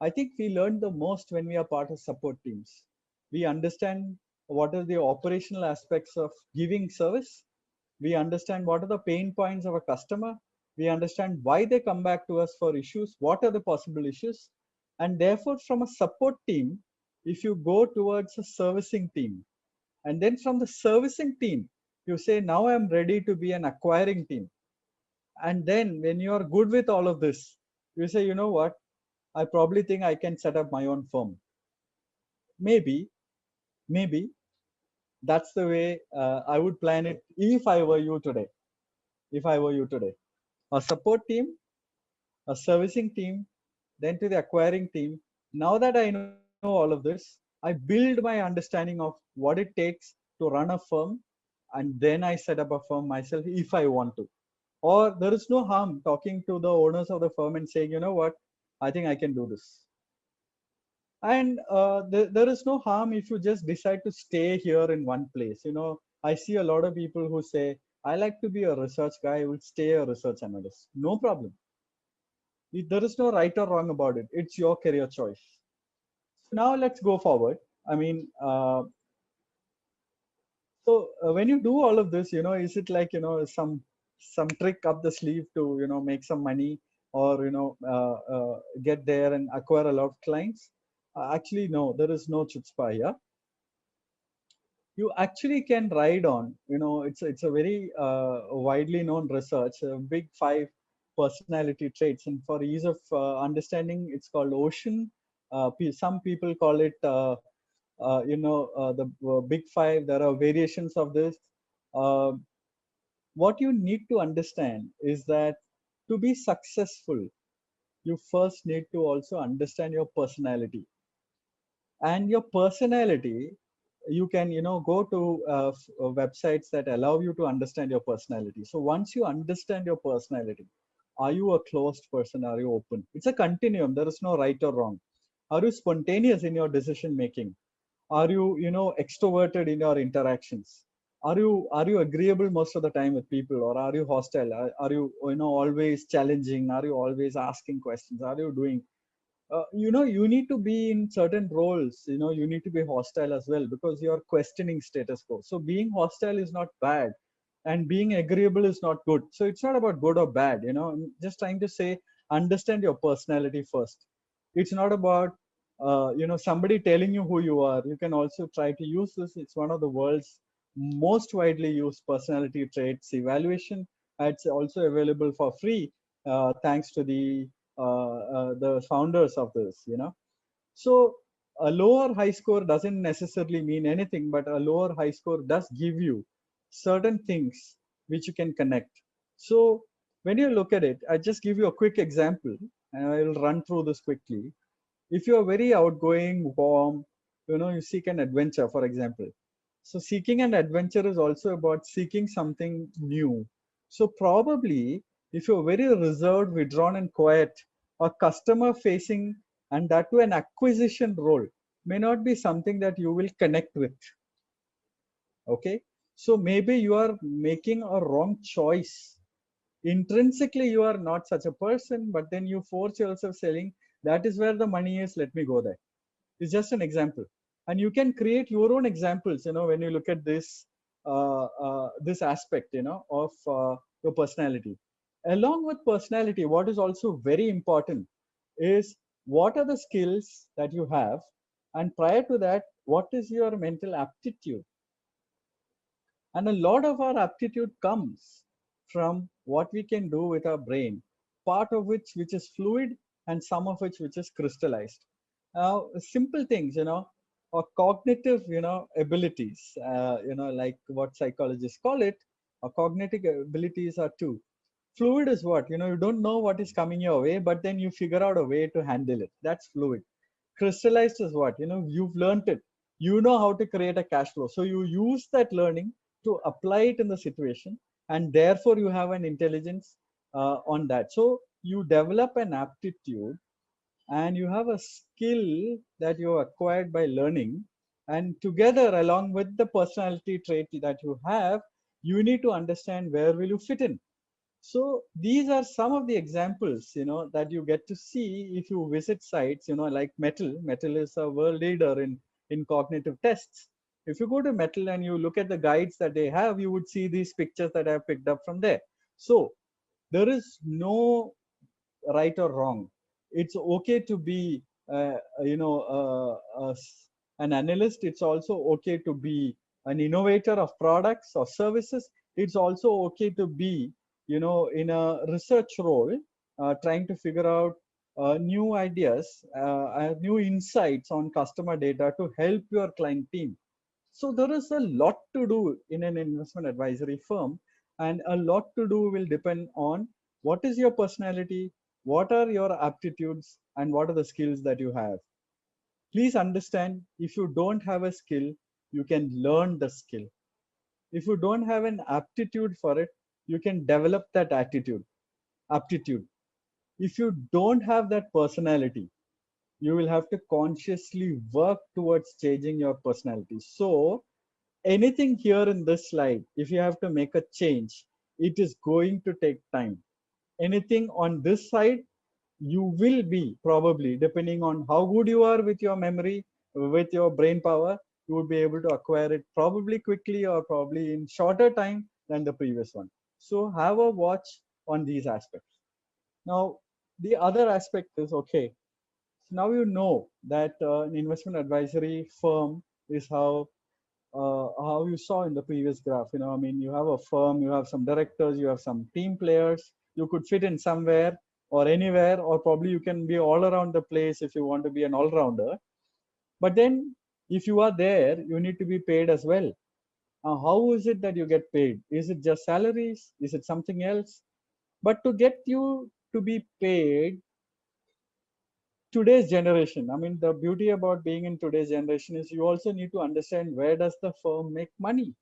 [SPEAKER 2] I think we learn the most when we are part of support teams. We understand what are the operational aspects of giving service. We understand what are the pain points of a customer. We understand why they come back to us for issues, what are the possible issues. And therefore, from a support team, if you go towards a servicing team, and then from the servicing team, you say, now I'm ready to be an acquiring team. And then when you are good with all of this, you say, you know what? I probably think I can set up my own firm. Maybe, maybe that's the way I would plan it if I were you today. If I were you today, a support team, a servicing team, then to the acquiring team. Now that I know all of this, I build my understanding of what it takes to run a firm, and then I set up a firm myself if I want to. Or there is no harm talking to the owners of the firm and saying, you know what, I think I can do this. And there is no harm if you just decide to stay here in one place. I see a lot of people who say, I like to be a research guy, I will stay a research analyst. No problem. There is no right or wrong about it. It's your career choice. So now let's go forward. I mean, when you do all of this, is it like, some trick up the sleeve to, make some money, or, get there and acquire a lot of clients? Actually, no, there is no chutzpah here. You actually can ride on, it's a very widely known research, big 5 personality traits, and for ease of understanding, it's called ocean. Some people call it the big 5. There are variations of this. uh, what you need to understand is that to be successful, you first need to also understand your personality. And your personality, you can, go to websites that allow you to understand your personality. So once you understand your personality, are you a closed person, are you open? It's a continuum, there is no right or wrong. Are you spontaneous in your decision making? Are you, extroverted in your interactions? Are you agreeable most of the time with people, or are you hostile? Are you, always challenging? Are you always asking questions? Are you doing, you need to be in certain roles, you need to be hostile as well, because you're questioning status quo. So being hostile is not bad, and being agreeable is not good. So it's not about good or bad. I'm just trying to say, understand your personality first. It's not about somebody telling you who you are. You can also try to use this. It's one of the world's most widely used personality traits evaluation. It's also available for free, thanks to the founders of this. So a lower high score doesn't necessarily mean anything, but a lower high score does give you certain things which you can connect. So when you look at it, I just give you a quick example, and I will run through this quickly. If you are very outgoing, warm, you seek an adventure, for example. So seeking an adventure is also about seeking something new. So probably if you're very reserved, withdrawn, and quiet, or customer facing, and that to an acquisition role, may not be something that you will connect with. Okay. So maybe you are making a wrong choice Intrinsically, you are not such a person, but then you force yourself selling. That is where the money is. Let me go there. It's just an example, and you can create your own examples. When you look at this aspect, of your personality. Along with personality, what is also very important is what are the skills that you have, and prior to that, what is your mental aptitude. And a lot of our aptitude comes from what we can do with our brain, part of which is fluid, and some of which is crystallized. Now, simple things, or cognitive, abilities, like what psychologists call it, or cognitive abilities are two. Fluid is what? You don't know what is coming your way, but then you figure out a way to handle it. That's fluid. Crystallized is what? You've learned it. You know how to create a cash flow. So you use that learning to apply it in the situation, and therefore you have an intelligence on that. So you develop an aptitude, and you have a skill that you acquired by learning, and together, along with the personality trait that you have, you need to understand where will you fit in. So these are some of the examples, that you get to see if you visit sites, like Metal. Metal is a world leader in cognitive tests. If you go to Metal and you look at the guides that they have, you would see these pictures that I have picked up from there. So there is no right or wrong. It's okay to be, an analyst. It's also okay to be an innovator of products or services. It's also okay to be, in a research role, trying to figure out new ideas, new insights on customer data to help your client team. So there is a lot to do in an investment advisory firm, and a lot to do will depend on what is your personality, what are your aptitudes, and what are the skills that you have. Please understand, if you don't have a skill, you can learn the skill. If you don't have an aptitude for it, you can develop that aptitude. If you don't have that personality, you will have to consciously work towards changing your personality. So anything here in this slide, if you have to make a change, it is going to take time. Anything on this side, you will be probably, depending on how good you are with your memory, with your brain power, you would be able to acquire it probably quickly or probably in shorter time than the previous one. So have a watch on these aspects. Now, the other aspect is, okay, so now you know that an investment advisory firm is how you saw in the previous graph. I mean, you have a firm, you have some directors, you have some team players. You could fit in somewhere or anywhere, or probably you can be all around the place if you want to be an all-rounder. But then if you are there, you need to be paid as well. How is it that you get paid? Is it just salaries? Is it something else? But to get you to be paid, today's generation, I mean, the beauty about being in today's generation is you also need to understand, where does the firm make money?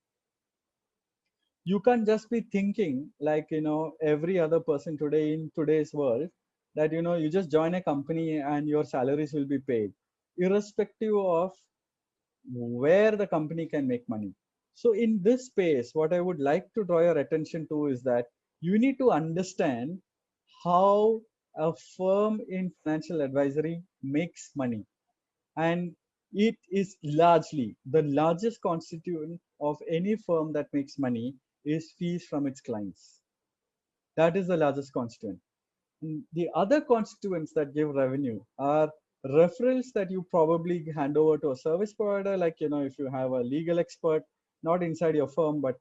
[SPEAKER 2] You can't just be thinking like, every other person today in today's world, that, you just join a company and your salaries will be paid, irrespective of where the company can make money. So in this space, what I would like to draw your attention to is that you need to understand how a firm in financial advisory makes money. And it is largely, the largest constituent of any firm that makes money is fees from its clients. That is the largest constituent. And the other constituents that give revenue are referrals that you probably hand over to a service provider, like, if you have a legal expert, not inside your firm, but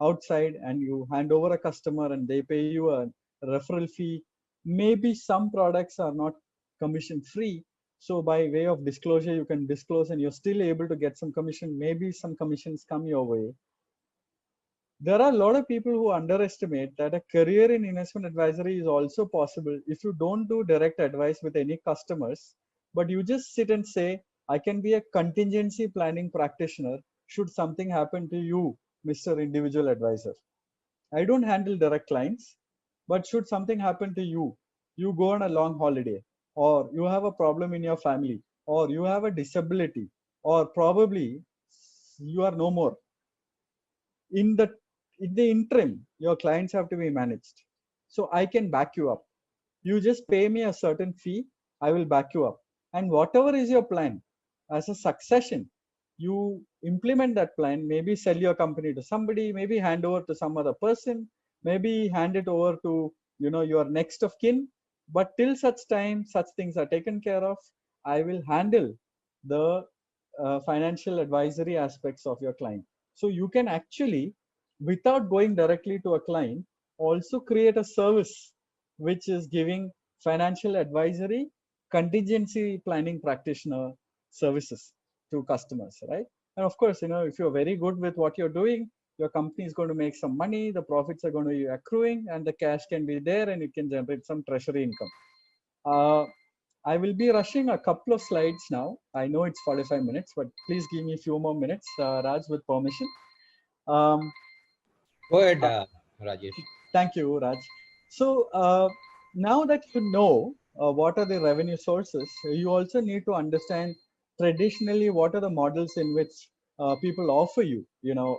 [SPEAKER 2] outside, and you hand over a customer and they pay you a referral fee. Maybe some products are not commission free. So by way of disclosure, you can disclose and you're still able to get some commission. Maybe some commissions come your way. There are a lot of people who underestimate that a career in investment advisory is also possible if you don't do direct advice with any customers, but you just sit and say, I can be a contingency planning practitioner should something happen to you, Mr. Individual Advisor. I don't handle direct clients, but should something happen to you, you go on a long holiday, or you have a problem in your family, or you have a disability, or probably you are no more. In the interim, your clients have to be managed. So I can back you up. You just pay me a certain fee, I will back you up. And whatever is your plan as a succession, you implement that plan, maybe sell your company to somebody, maybe hand over to some other person, maybe hand it over to, you know, your next of kin. But till such time such things are taken care of, I will handle the financial advisory aspects of your client. So you can actually, without going directly to a client, also create a service which is giving financial advisory, contingency planning practitioner services to customers, right? And of course, you know, if you're very good with what you're doing, your company is going to make some money, the profits are going to be accruing, and the cash can be there, and it can generate some treasury income. I will be rushing a couple of slides now. I know it's 45 minutes, but please give me a few more minutes, Raj, with permission. Um,
[SPEAKER 1] Go ahead, Rajesh.
[SPEAKER 2] Thank you, Raj. So now that you know what are the revenue sources, you also need to understand traditionally what are the models in which people offer you, you know,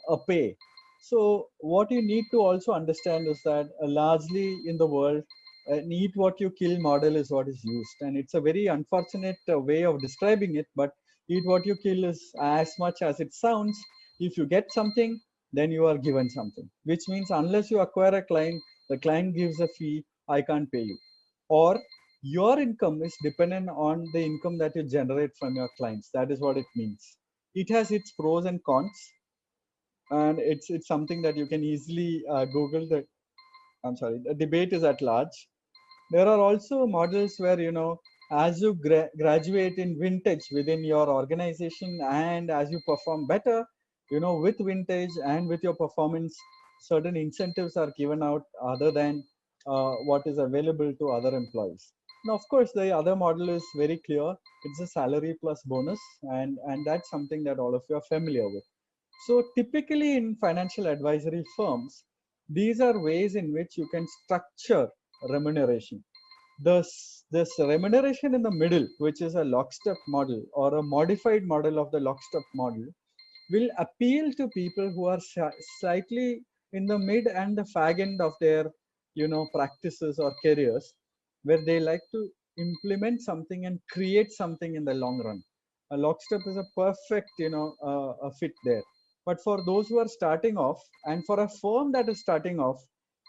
[SPEAKER 2] a pay. So what you need to also understand is that largely in the world, an eat what you kill model is what is used, and it's a very unfortunate way of describing it. But eat what you kill is as much as it sounds. If you get something, then you are given something, which means unless you acquire a client, the client gives a fee, I can't pay you. Or your income is dependent on the income that you generate from your clients. That is what it means. It has its pros and cons, and it's something that you can easily Google. I'm sorry, the debate is at large. There are also models where, you know, as you graduate in vintage within your organization, and as you perform better, you know, with vintage and with your performance, certain incentives are given out other than what is available to other employees. Now, of course, the other model is very clear. It's a salary plus bonus, and that's something that all of you are familiar with. So typically in financial advisory firms, these are ways in which you can structure remuneration. This remuneration in the middle, which is a lockstep model or a modified model of the lockstep model, will appeal to people who are slightly in the mid and the fag end of their, you know, practices or careers, where they like to implement something and create something in the long run. A lockstep is a perfect, you know, a fit there. But for those who are starting off, and for a firm that is starting off,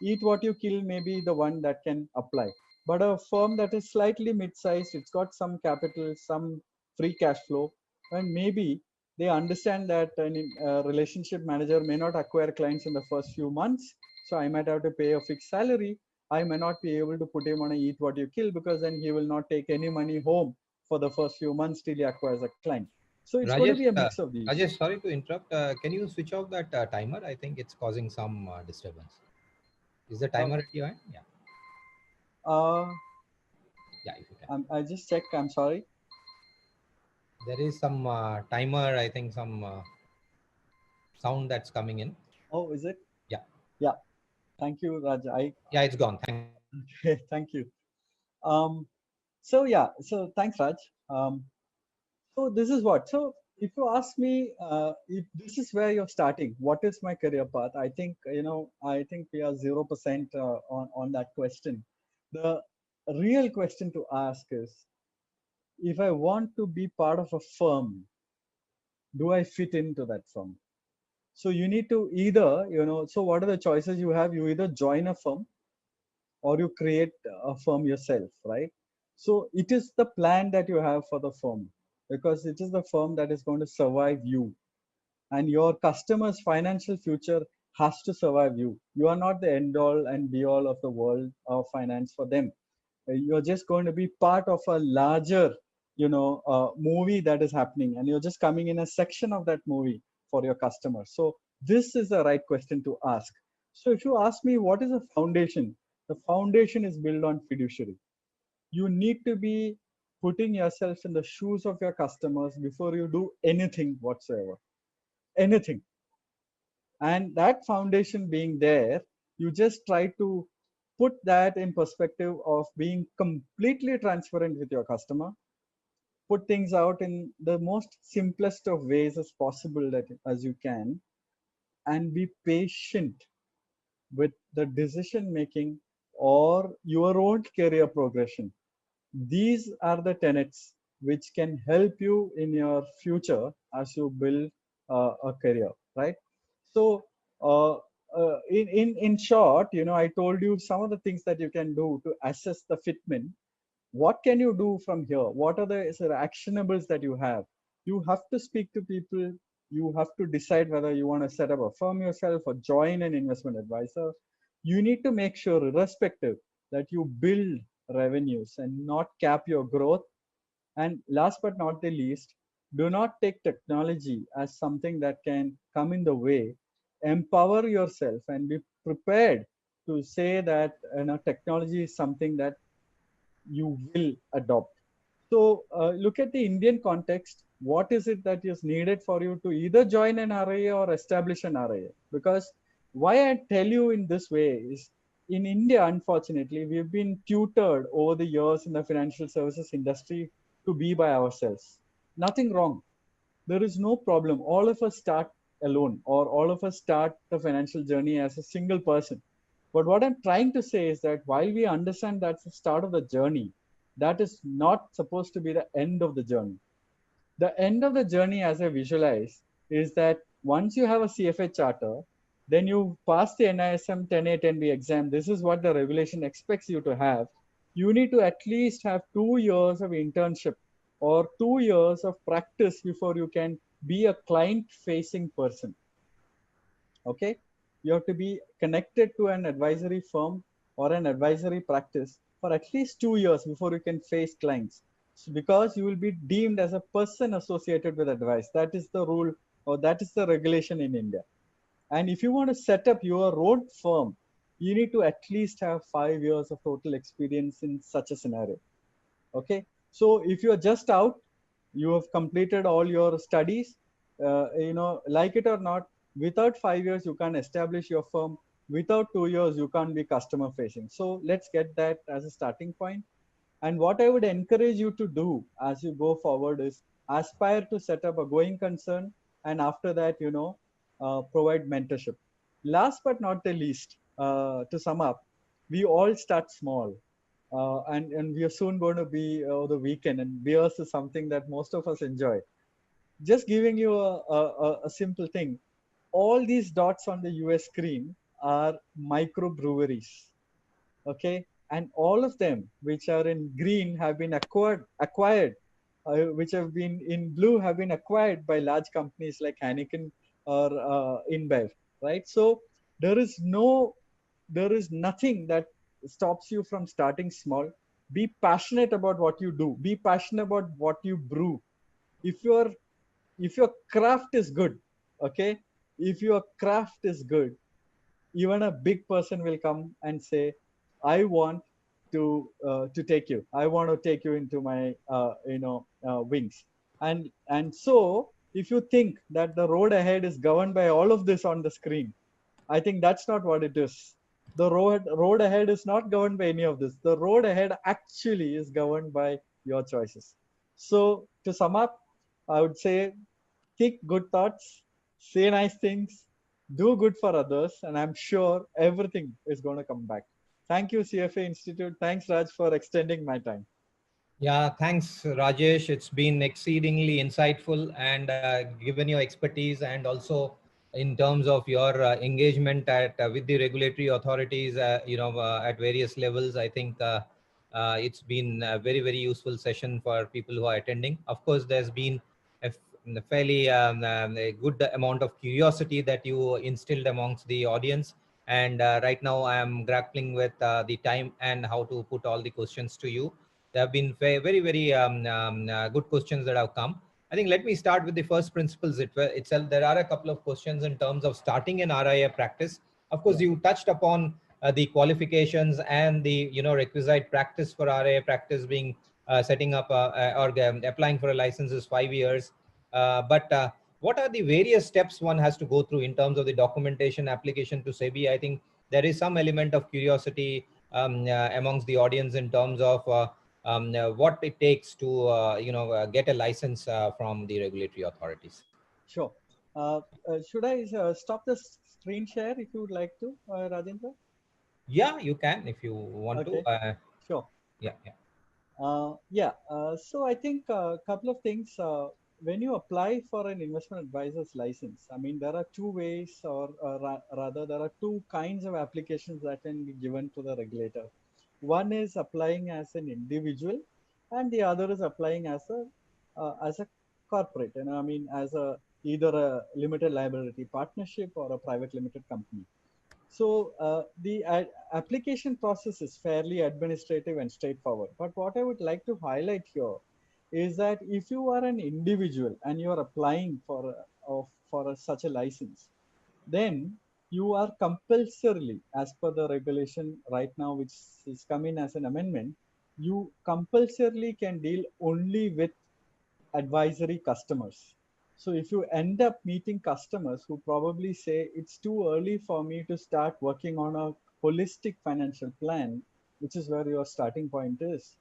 [SPEAKER 2] eat what you kill may be the one that can apply. But a firm that is slightly mid-sized, it's got some capital, some free cash flow, and maybe they understand that a relationship manager may not acquire clients in the first few months. So I might have to pay a fixed salary. I may not be able to put him on a eat what you kill, because then he will not take any money home for the first few months till he acquires a client. So it's going to
[SPEAKER 1] Rajesh,
[SPEAKER 2] be a mix of these.
[SPEAKER 1] Rajesh, sorry to interrupt. Can you switch off that timer? I think it's causing some disturbance. Is the
[SPEAKER 2] Uh,
[SPEAKER 1] timer at your end? Yeah.
[SPEAKER 2] uh,
[SPEAKER 1] Yeah, if you can.
[SPEAKER 2] I just check. I'm sorry.
[SPEAKER 1] There is some timer, I think some sound that's coming in.
[SPEAKER 2] Oh, is it?
[SPEAKER 1] Yeah.
[SPEAKER 2] Yeah. Thank you, Raj.
[SPEAKER 1] Yeah, it's gone. Thank
[SPEAKER 2] Thank you. Um, so yeah. So thanks, Raj. Um, So this is what. So if you ask me, if this is where you're starting, what is my career path? I think, you know, I think we are 0% on that question. The real question to ask is, if I want to be part of a firm, do I fit into that firm? So you need to either, you know, so what are the choices you have? You either join a firm or you create a firm yourself, right? So it is the plan that you have for the firm, because it is the firm that is going to survive you, and your customers' financial future has to survive you. You are not the end all and be all of the world of finance for them. You're just going to be part of a larger, you know, movie that is happening, and you're just coming in a section of that movie for your customers. So this is the right question to ask. So if you ask me what is a foundation, the foundation is built on fiduciary. You need to be putting yourself in the shoes of your customers before you do anything whatsoever, anything. And that foundation being there, you just try to put that in perspective of being completely transparent with your customer, put things out in the most simplest of ways as possible that as you can, and be patient. with the decision making or your own career progression. These are the tenets which can help you in your future as you build a career, right? So, uh, in short, I told you some of the things that you can do to assess the fitment. What can you do from here? What are the actionables that you have? You have to speak to people. You have to decide whether you want to set up a firm yourself or join an investment advisor. You need to make sure, irrespective, that you build revenues and not cap your growth. And last but not the least, do not take technology as something that can come in the way. Empower yourself and be prepared to say that technology is something that you will adopt. So look at the Indian context. What is it that is needed for you to either join an RIA or establish an RIA? Because why I tell you in this way is, in India, unfortunately, we've been tutored over the years in the financial services industry to be by ourselves. Nothing wrong. There is no problem. All of us start alone, or all of us start the financial journey as a single person. But what I'm trying to say is that while we understand that's the start of the journey, that is not supposed to be the end of the journey. The end of the journey, as I visualize, is that once you have a CFA charter, then you pass the NISM 10A 10B exam. This is what the regulation expects you to have. You need to at least have 2 years of internship or 2 years of practice before you can be a client facing person. Okay, you have to be connected to an advisory firm or an advisory practice for at least 2 years before you can face clients. So because you will be deemed as a person associated with advice. That is the rule, or that is the regulation in India. And if you want to set up your own firm, you need to at least have 5 years of total experience in such a scenario. Okay, so if you are just out, you have completed all your studies, like it or not, without 5 years you can't establish your firm. Without 2 years you can't be customer facing. So let's get that as a starting point. And what I would encourage you to do as you go forward is aspire to set up a going concern, and after that, provide mentorship. Last but not the least, to sum up, we all start small. And we are soon going to be the weekend, and beers is something that most of us enjoy. Just giving you a simple thing. All these dots on the US screen are microbreweries. Okay, and all of them which are in green have been acquired, which have been in blue have been acquired by large companies like Heineken or InBev, right? So there is nothing that stops you from starting small. Be passionate about what you do. Be passionate about what you brew. If your craft is good, okay, if your craft is good, even a big person will come and say, I want to take you. I want to take you into my wings. And so if you think that the road ahead is governed by all of this on the screen, I think that's not what it is. The road ahead is not governed by any of this. The road ahead actually is governed by your choices. So to sum up, I would say, think good thoughts, say nice things, do good for others, and I'm sure everything is going to come back. Thank you, CFA Institute. Thanks, Raj, for extending my time.
[SPEAKER 1] Yeah, thanks, Rajesh. It's been exceedingly insightful, and given your expertise, and also in terms of your engagement with the regulatory authorities, at various levels. I think it's been a very, very useful session for people who are attending. Of course, there's been a fairly a good amount of curiosity that you instilled amongst the audience. And right now, I am grappling with the time and how to put all the questions to you. There have been very, very good questions that have come. I think let me start with the first principles itself. There are a couple of questions in terms of starting an RIA practice. Of course, you touched upon the qualifications and the requisite practice for RIA practice being setting up or applying for a license is 5 years. But what are the various steps one has to go through in terms of the documentation application to SEBI? I think there is some element of curiosity amongst the audience in terms of what it takes to get a license from the regulatory authorities.
[SPEAKER 2] Sure. Should I stop the screen share if you would like to, Rajendra?
[SPEAKER 1] Yeah, you can if you want to.
[SPEAKER 2] Okay, sure.
[SPEAKER 1] Yeah, yeah.
[SPEAKER 2] So I think a couple of things. When you apply for an investment advisor's license, I mean, there are two ways, or rather, there are two kinds of applications that can be given to the regulator. One is applying as an individual, and the other is applying as a corporate. And I mean, as a either a limited liability partnership or a private limited company. So the application process is fairly administrative and straightforward. But what I would like to highlight here is that if you are an individual and you are applying such a license, then you are compulsorily, as per the regulation right now, which is coming as an amendment, you compulsorily can deal only with advisory customers. So if you end up meeting customers who probably say it's too early for me to start working on a holistic financial plan, which is where your starting point is,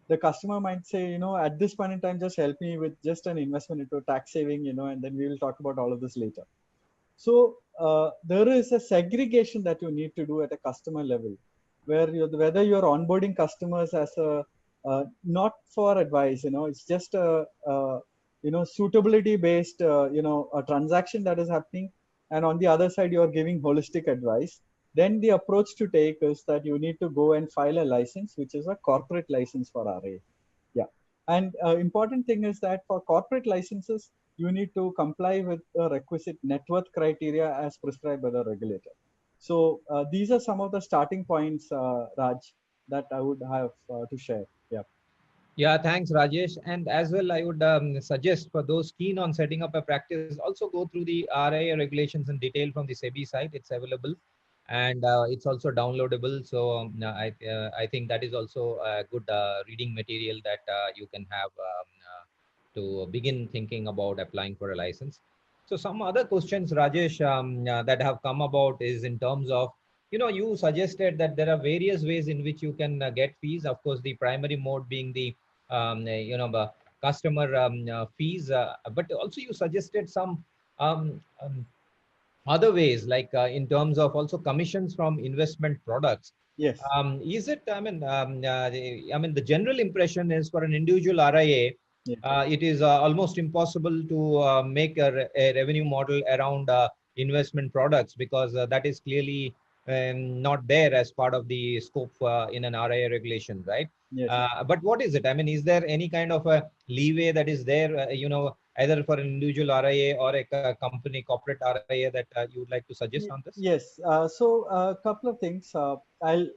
[SPEAKER 2] the customer might say, at this point in time, just help me with just an investment into tax saving, and then we will talk about all of this later. So there is a segregation that you need to do at a customer level, where whether you're onboarding customers as a not for advice, it's just a suitability based, a transaction that is happening, and on the other side you're giving holistic advice. Then the approach to take is that you need to go and file a license, which is a corporate license for RA. Yeah. And important thing is that for corporate licenses, you need to comply with the requisite net worth criteria as prescribed by the regulator. So these are some of the starting points, Raj, that I would have to share. Yeah.
[SPEAKER 1] Yeah, thanks, Rajesh. And as well, I would suggest for those keen on setting up a practice, also go through the RIA regulations in detail from the SEBI site. It's available, and it's also downloadable. So I think that is also a good reading material that you can have to begin thinking about applying for a license. So some other questions, Rajesh, that have come about is in terms of, you suggested that there are various ways in which you can get fees. Of course, the primary mode being the the customer fees, but also you suggested some other ways, like in terms of also commissions from investment products.
[SPEAKER 2] Yes.
[SPEAKER 1] Is it, the general impression is for an individual RIA,
[SPEAKER 2] Yes.
[SPEAKER 1] it is almost impossible to make a revenue model around investment products, because that is clearly not there as part of the scope in an RIA regulation, right?
[SPEAKER 2] Yes.
[SPEAKER 1] But what is it? I mean, is there any kind of a leeway that is there, either for an individual RIA or a company, corporate RIA, that you would like to suggest on this?
[SPEAKER 2] Yes. So a couple of things. I'll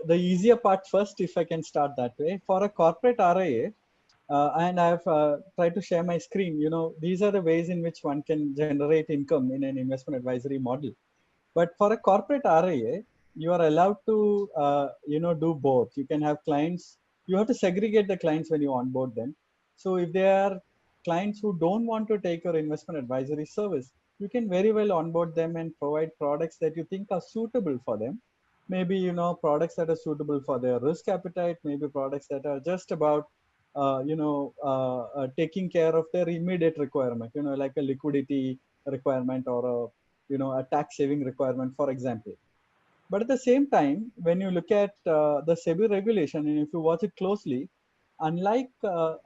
[SPEAKER 2] the easier part first, if I can start that way. For a corporate RIA, and I've tried to share my screen. These are the ways in which one can generate income in an investment advisory model. But for a corporate RIA, you are allowed to do both. You can have clients. You have to segregate the clients when you onboard them. So if they are clients who don't want to take your investment advisory service, you can very well onboard them and provide products that you think are suitable for them. Maybe products that are suitable for their risk appetite. Maybe products that are just about taking care of their immediate requirement. Like a liquidity requirement or a tax saving requirement, for example. But at the same time, when you look at the SEBI regulation, and if you watch it closely, unlike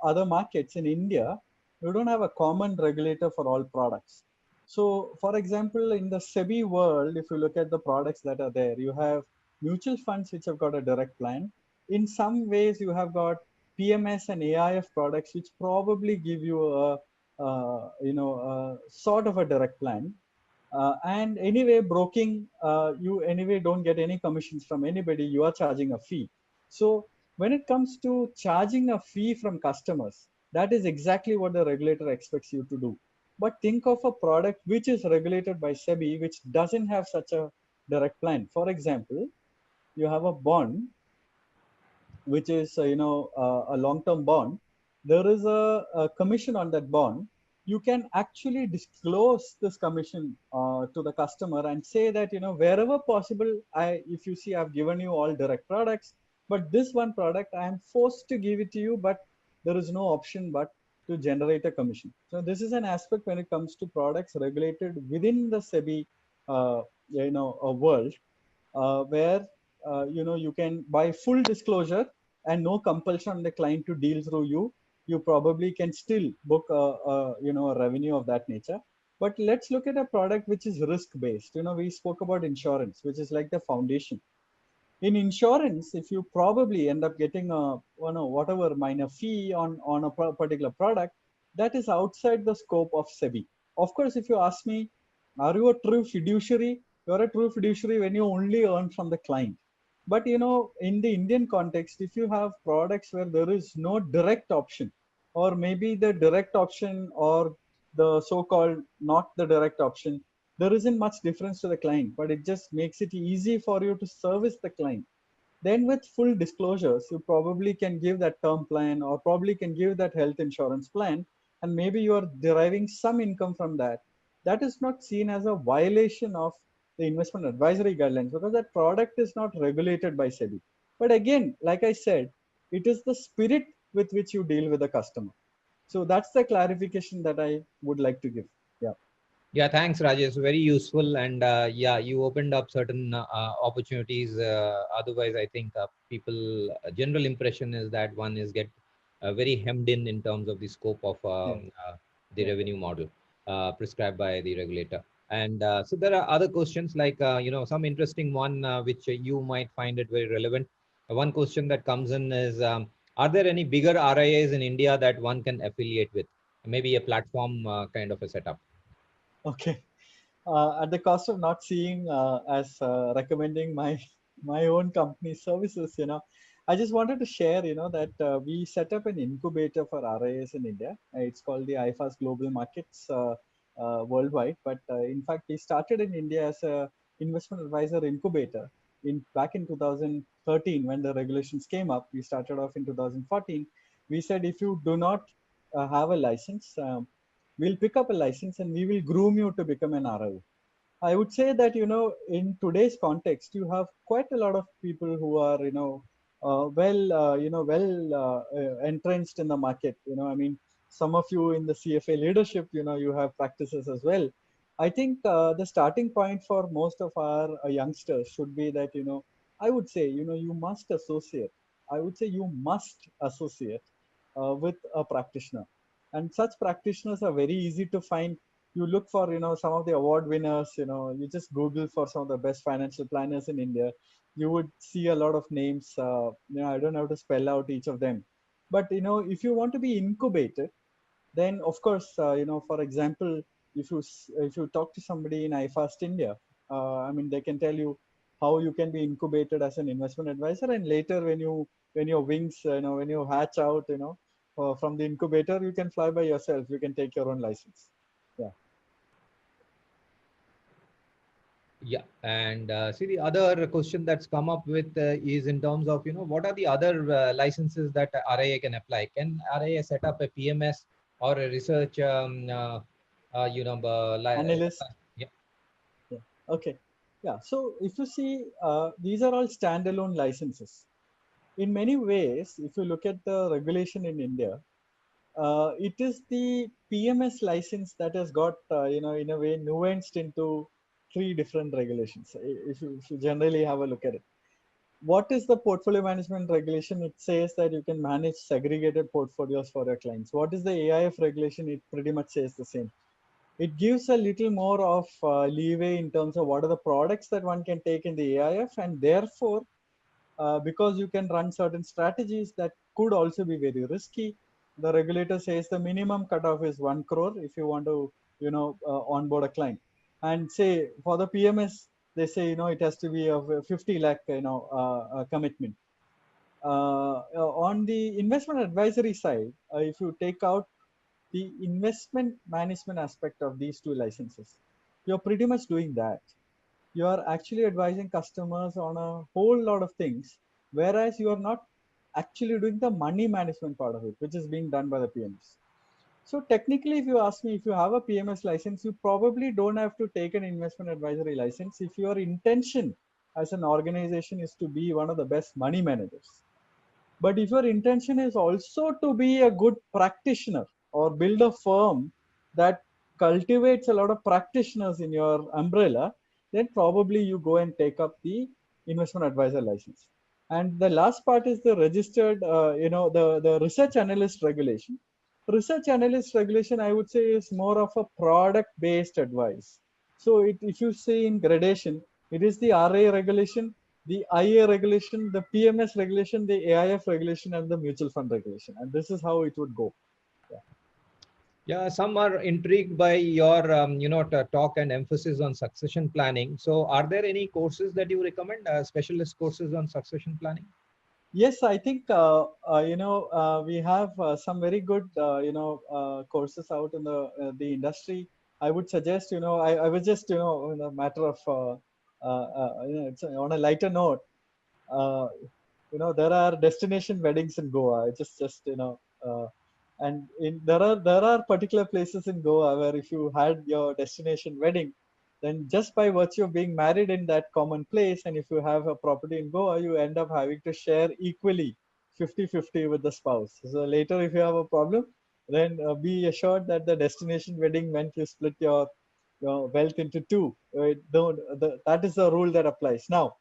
[SPEAKER 2] other markets in India, you don't have a common regulator for all products. So, for example, in the SEBI world, if you look at the products that are there, you have mutual funds which have got a direct plan. In some ways, you have got PMS and AIF products which probably give you a sort of a direct plan. And anyway, broking, you anyway don't get any commissions from anybody. You are charging a fee. So when it comes to charging a fee from customers, that is exactly what the regulator expects you to do. But think of a product which is regulated by SEBI, which doesn't have such a direct plan. For example, you have a bond, which is a long-term bond. There is a commission on that bond. You can actually disclose this commission to the customer and say that wherever possible, if you see, I've given you all direct products, but this one product I am forced to give it to you, but there is no option but to generate a commission. So this is an aspect when it comes to products regulated within the SEBI a world where you can, by full disclosure and no compulsion on the client to deal through you, you probably can still book a revenue of that nature. But let's look at a product which is risk based. We spoke about insurance, which is like the foundation. In insurance, if you probably end up getting a whatever minor fee on a particular product, that is outside the scope of SEBI. Of course, if you ask me, are you a true fiduciary? You're a true fiduciary when you only earn from the client. But in the Indian context, if you have products where there is no direct option, or maybe the direct option or the so-called not the direct option, there isn't much difference to the client, but it just makes it easy for you to service the client. Then with full disclosures, you probably can give that term plan or probably can give that health insurance plan, and maybe you are deriving some income from that. That is not seen as a violation of the investment advisory guidelines, because that product is not regulated by SEBI. But again, like I said, it is the spirit with which you deal with the customer. So that's the clarification that I would like to give. Yeah.
[SPEAKER 1] Yeah, thanks, Rajesh. Very useful. And yeah, you opened up certain opportunities. Otherwise, I think people, general impression is that one is get very hemmed in terms of the scope of the revenue model prescribed by the regulator. And so there are other questions like, some interesting one which you might find it very relevant. One question that comes in is, are there any bigger RIAs in India that one can affiliate with? Maybe a platform kind of a setup.
[SPEAKER 2] Okay. At the cost of not seeing as recommending my own company services, I just wanted to share, that we set up an incubator for RIAs in India. It's called the iFAST Global Markets worldwide. But in fact, we started in India as a investment advisor incubator back in 2013 when the regulations came up. We started off in 2014. We said, if you do not have a license, we'll pick up a license and we will groom you to become an RIA. I would say that, in today's context, you have quite a lot of people who are, entrenched in the market. I mean, some of you in the CFA leadership, you have practices as well. I think the starting point for most of our youngsters should be that, I would say, you must associate. I would say you must associate with a practitioner. And such practitioners are very easy to find. You look for some of the award winners. You just Google for some of the best financial planners in India. You would see a lot of names. I don't have to spell out each of them, but if you want to be incubated, then of course, for example, if you talk to somebody in iFAST India, I mean, they can tell you how you can be incubated as an investment advisor, and later when your wings, when you hatch out, from the incubator, you can fly by yourself. You can take your own license. Yeah.
[SPEAKER 1] Yeah, and see, the other question that's come up with is in terms of, what are the other licenses that RIA can apply? Can RIA set up a PMS or a research,
[SPEAKER 2] Analyst.
[SPEAKER 1] Yeah.
[SPEAKER 2] Yeah. Okay. Yeah. So if you see, these are all standalone licenses. In many ways, if you look at the regulation in India, it is the PMS license that has got, in a way, nuanced into three different regulations. If you generally have a look at it, what is the portfolio management regulation? It says that you can manage segregated portfolios for your clients. What is the AIF regulation? It pretty much says the same. It gives a little more of leeway in terms of what are the products that one can take in the AIF, and therefore, because you can run certain strategies that could also be very risky, the regulator says the minimum cutoff is 1 crore if you want to, onboard a client. And say for the PMS, they say, it has to be a 50 lakh, commitment. On the investment advisory side, if you take out the investment management aspect of these two licenses, you're pretty much doing that. You are actually advising customers on a whole lot of things, whereas you are not actually doing the money management part of it, which is being done by the PMS. So technically, if you ask me, if you have a PMS license, you probably don't have to take an investment advisory license if your intention as an organization is to be one of the best money managers. But if your intention is also to be a good practitioner or build a firm that cultivates a lot of practitioners in your umbrella, then probably you go and take up the investment advisor license. And the last part is the registered, the research analyst regulation. Research analyst regulation, I would say, is more of a product based advice. So if you see in gradation, it is the RIA regulation, the IA regulation, the PMS regulation, the AIF regulation, and the mutual fund regulation. And this is how it would go. Yeah.
[SPEAKER 1] Yeah, some are intrigued by your, talk and emphasis on succession planning. So are there any courses that you recommend, specialist courses on succession planning?
[SPEAKER 2] Yes, I think we have some very good courses out in the industry. I would suggest, I was just, in a matter of it's on a lighter note. Uh, there are destination weddings in Goa. And there are particular places in Goa where if you had your destination wedding, then just by virtue of being married in that common place, and if you have a property in Goa, you end up having to share equally 50-50 with the spouse. So later, if you have a problem, then be assured that the destination wedding meant you split your wealth into two. That is the rule that applies. Now,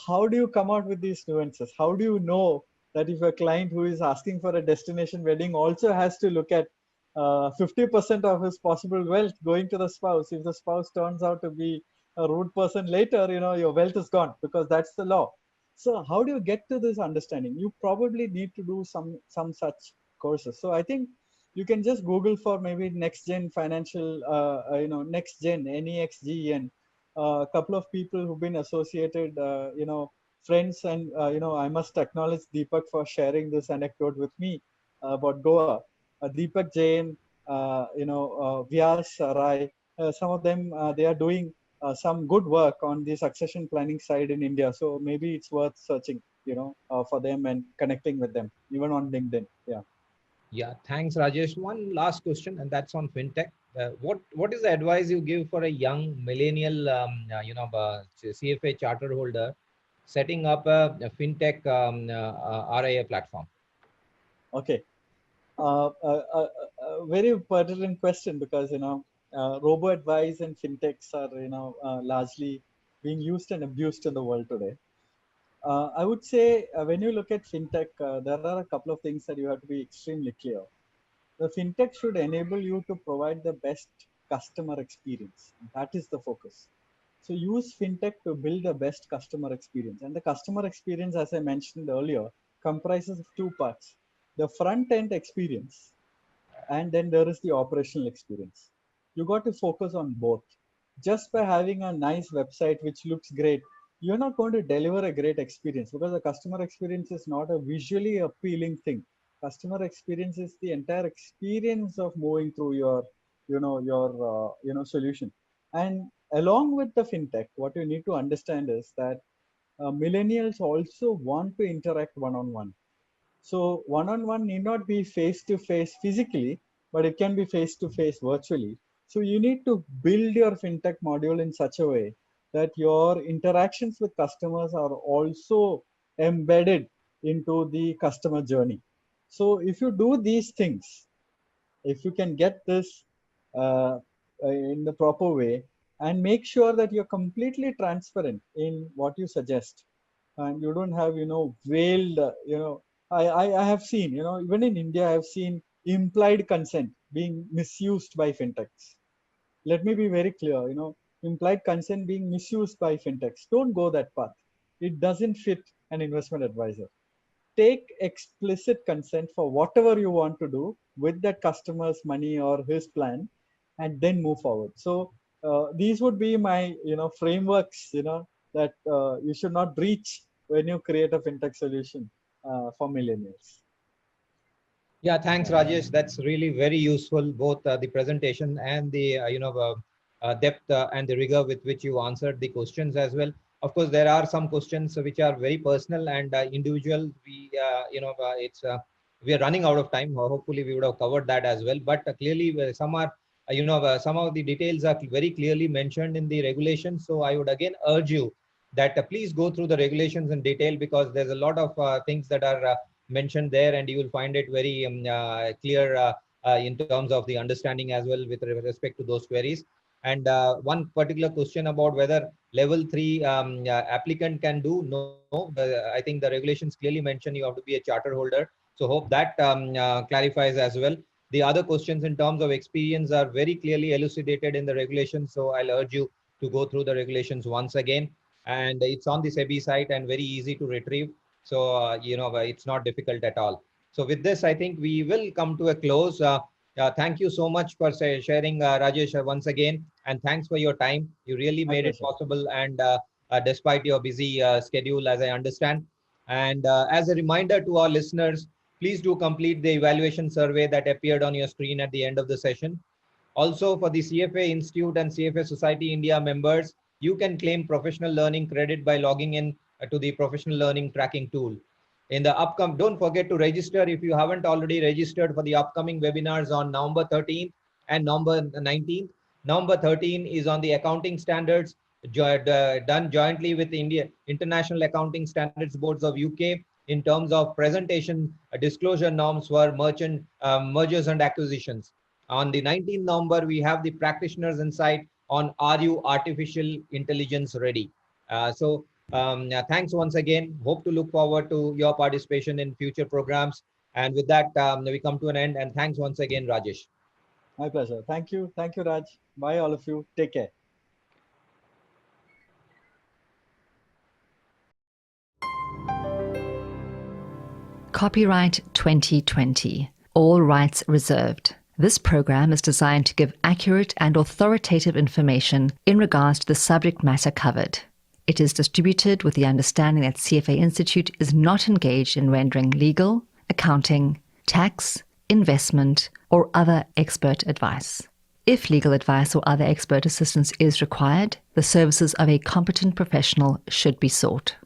[SPEAKER 2] how do you come out with these nuances? How do you know that if a client who is asking for a destination wedding also has to look at 50% of his possible wealth going to the spouse? If the spouse turns out to be a rude person later, your wealth is gone, because that's the law. So how do you get to this understanding? You probably need to do some such courses. So I think you can just Google for maybe next gen financial, next gen, NEXGEN, a couple of people who've been associated, friends. And, I must acknowledge Deepak for sharing this anecdote with me about Goa. Deepak Jain, Vyas Rai, some of them, they are doing some good work on the succession planning side in India. So maybe it's worth searching, for them and connecting with them, even on LinkedIn. Yeah.
[SPEAKER 1] Yeah, thanks, Rajesh. One last question, and that's on fintech. What is the advice you give for a young millennial, CFA charter holder setting up a fintech RIA platform?
[SPEAKER 2] Okay. Very pertinent question, because robo advice and fintechs are largely being used and abused in the world today. I would say when you look at fintech, there are a couple of things that you have to be extremely clear. The fintech should enable you to provide the best customer experience. That is the focus. So use fintech to build the best customer experience. And the customer experience, as I mentioned earlier, comprises of two parts: the front end experience, and then there is the operational experience. You got to focus on both. Just by having a nice website which looks great, you're not going to deliver a great experience, because the customer experience is not a visually appealing thing. Customer experience is the entire experience of moving through your solution. And along with the fintech, what you need to understand is that millennials also want to interact one on one. So one-on-one need not be face-to-face physically, but it can be face-to-face virtually. So you need to build your fintech module in such a way that your interactions with customers are also embedded into the customer journey. So if you do these things, if you can get this in the proper way, and make sure that you're completely transparent in what you suggest, and you don't have veiled I have seen, even in India, I have seen implied consent being misused by fintechs. Let me be very clear, implied consent being misused by fintechs. Don't go that path. It doesn't fit an investment advisor. Take explicit consent for whatever you want to do with that customer's money or his plan, and then move forward. So these would be my frameworks, that you should not breach when you create a fintech solution for millennials.
[SPEAKER 1] Yeah, thanks, Rajesh. That's really very useful, both the presentation and the depth and the rigor with which you answered the questions as well. Of course, there are some questions which are very personal and individual. We are running out of time. Hopefully, we would have covered that as well. But clearly, some are some of the details are very clearly mentioned in the regulations. So I would again urge you that please go through the regulations in detail, because there's a lot of things that are mentioned there, and you will find it very clear in terms of the understanding as well with respect to those queries. And one particular question about whether level 3 applicant can do, no, I think the regulations clearly mention you have to be a charter holder. So hope that clarifies as well. The other questions in terms of experience are very clearly elucidated in the regulations. So I'll urge you to go through the regulations once again. And it's on the SEBI site and very easy to retrieve. So, it's not difficult at all. So with this, I think we will come to a close. Thank you so much for sharing, Rajesh, once again. And thanks for your time. You really
[SPEAKER 2] My
[SPEAKER 1] made it
[SPEAKER 2] pleasure.
[SPEAKER 1] possible. And despite your busy schedule, as I understand. And as a reminder to our listeners, please do complete the evaluation survey that appeared on your screen at the end of the session. Also, for the CFA Institute and CFA Society India members, you can claim professional learning credit by logging in to the professional learning tracking tool. In the upcoming, don't forget to register if you haven't already registered for the upcoming webinars on November 13th and November 19th. November 13 is on the accounting standards done jointly with the International Accounting Standards Boards of UK in terms of presentation disclosure norms for merchant mergers and acquisitions. On the 19th November, we have the practitioners insight on Are You Artificial Intelligence Ready? Thanks once again. Hope to look forward to your participation in future programs. And with that, we come to an end. And thanks once again, Rajesh.
[SPEAKER 2] My pleasure. Thank you. Thank you, Raj. Bye, all of you. Take care.
[SPEAKER 3] Copyright 2020. All rights reserved. This program is designed to give accurate and authoritative information in regards to the subject matter covered. It is distributed with the understanding that CFA Institute is not engaged in rendering legal, accounting, tax, investment, or other expert advice. If legal advice or other expert assistance is required, the services of a competent professional should be sought.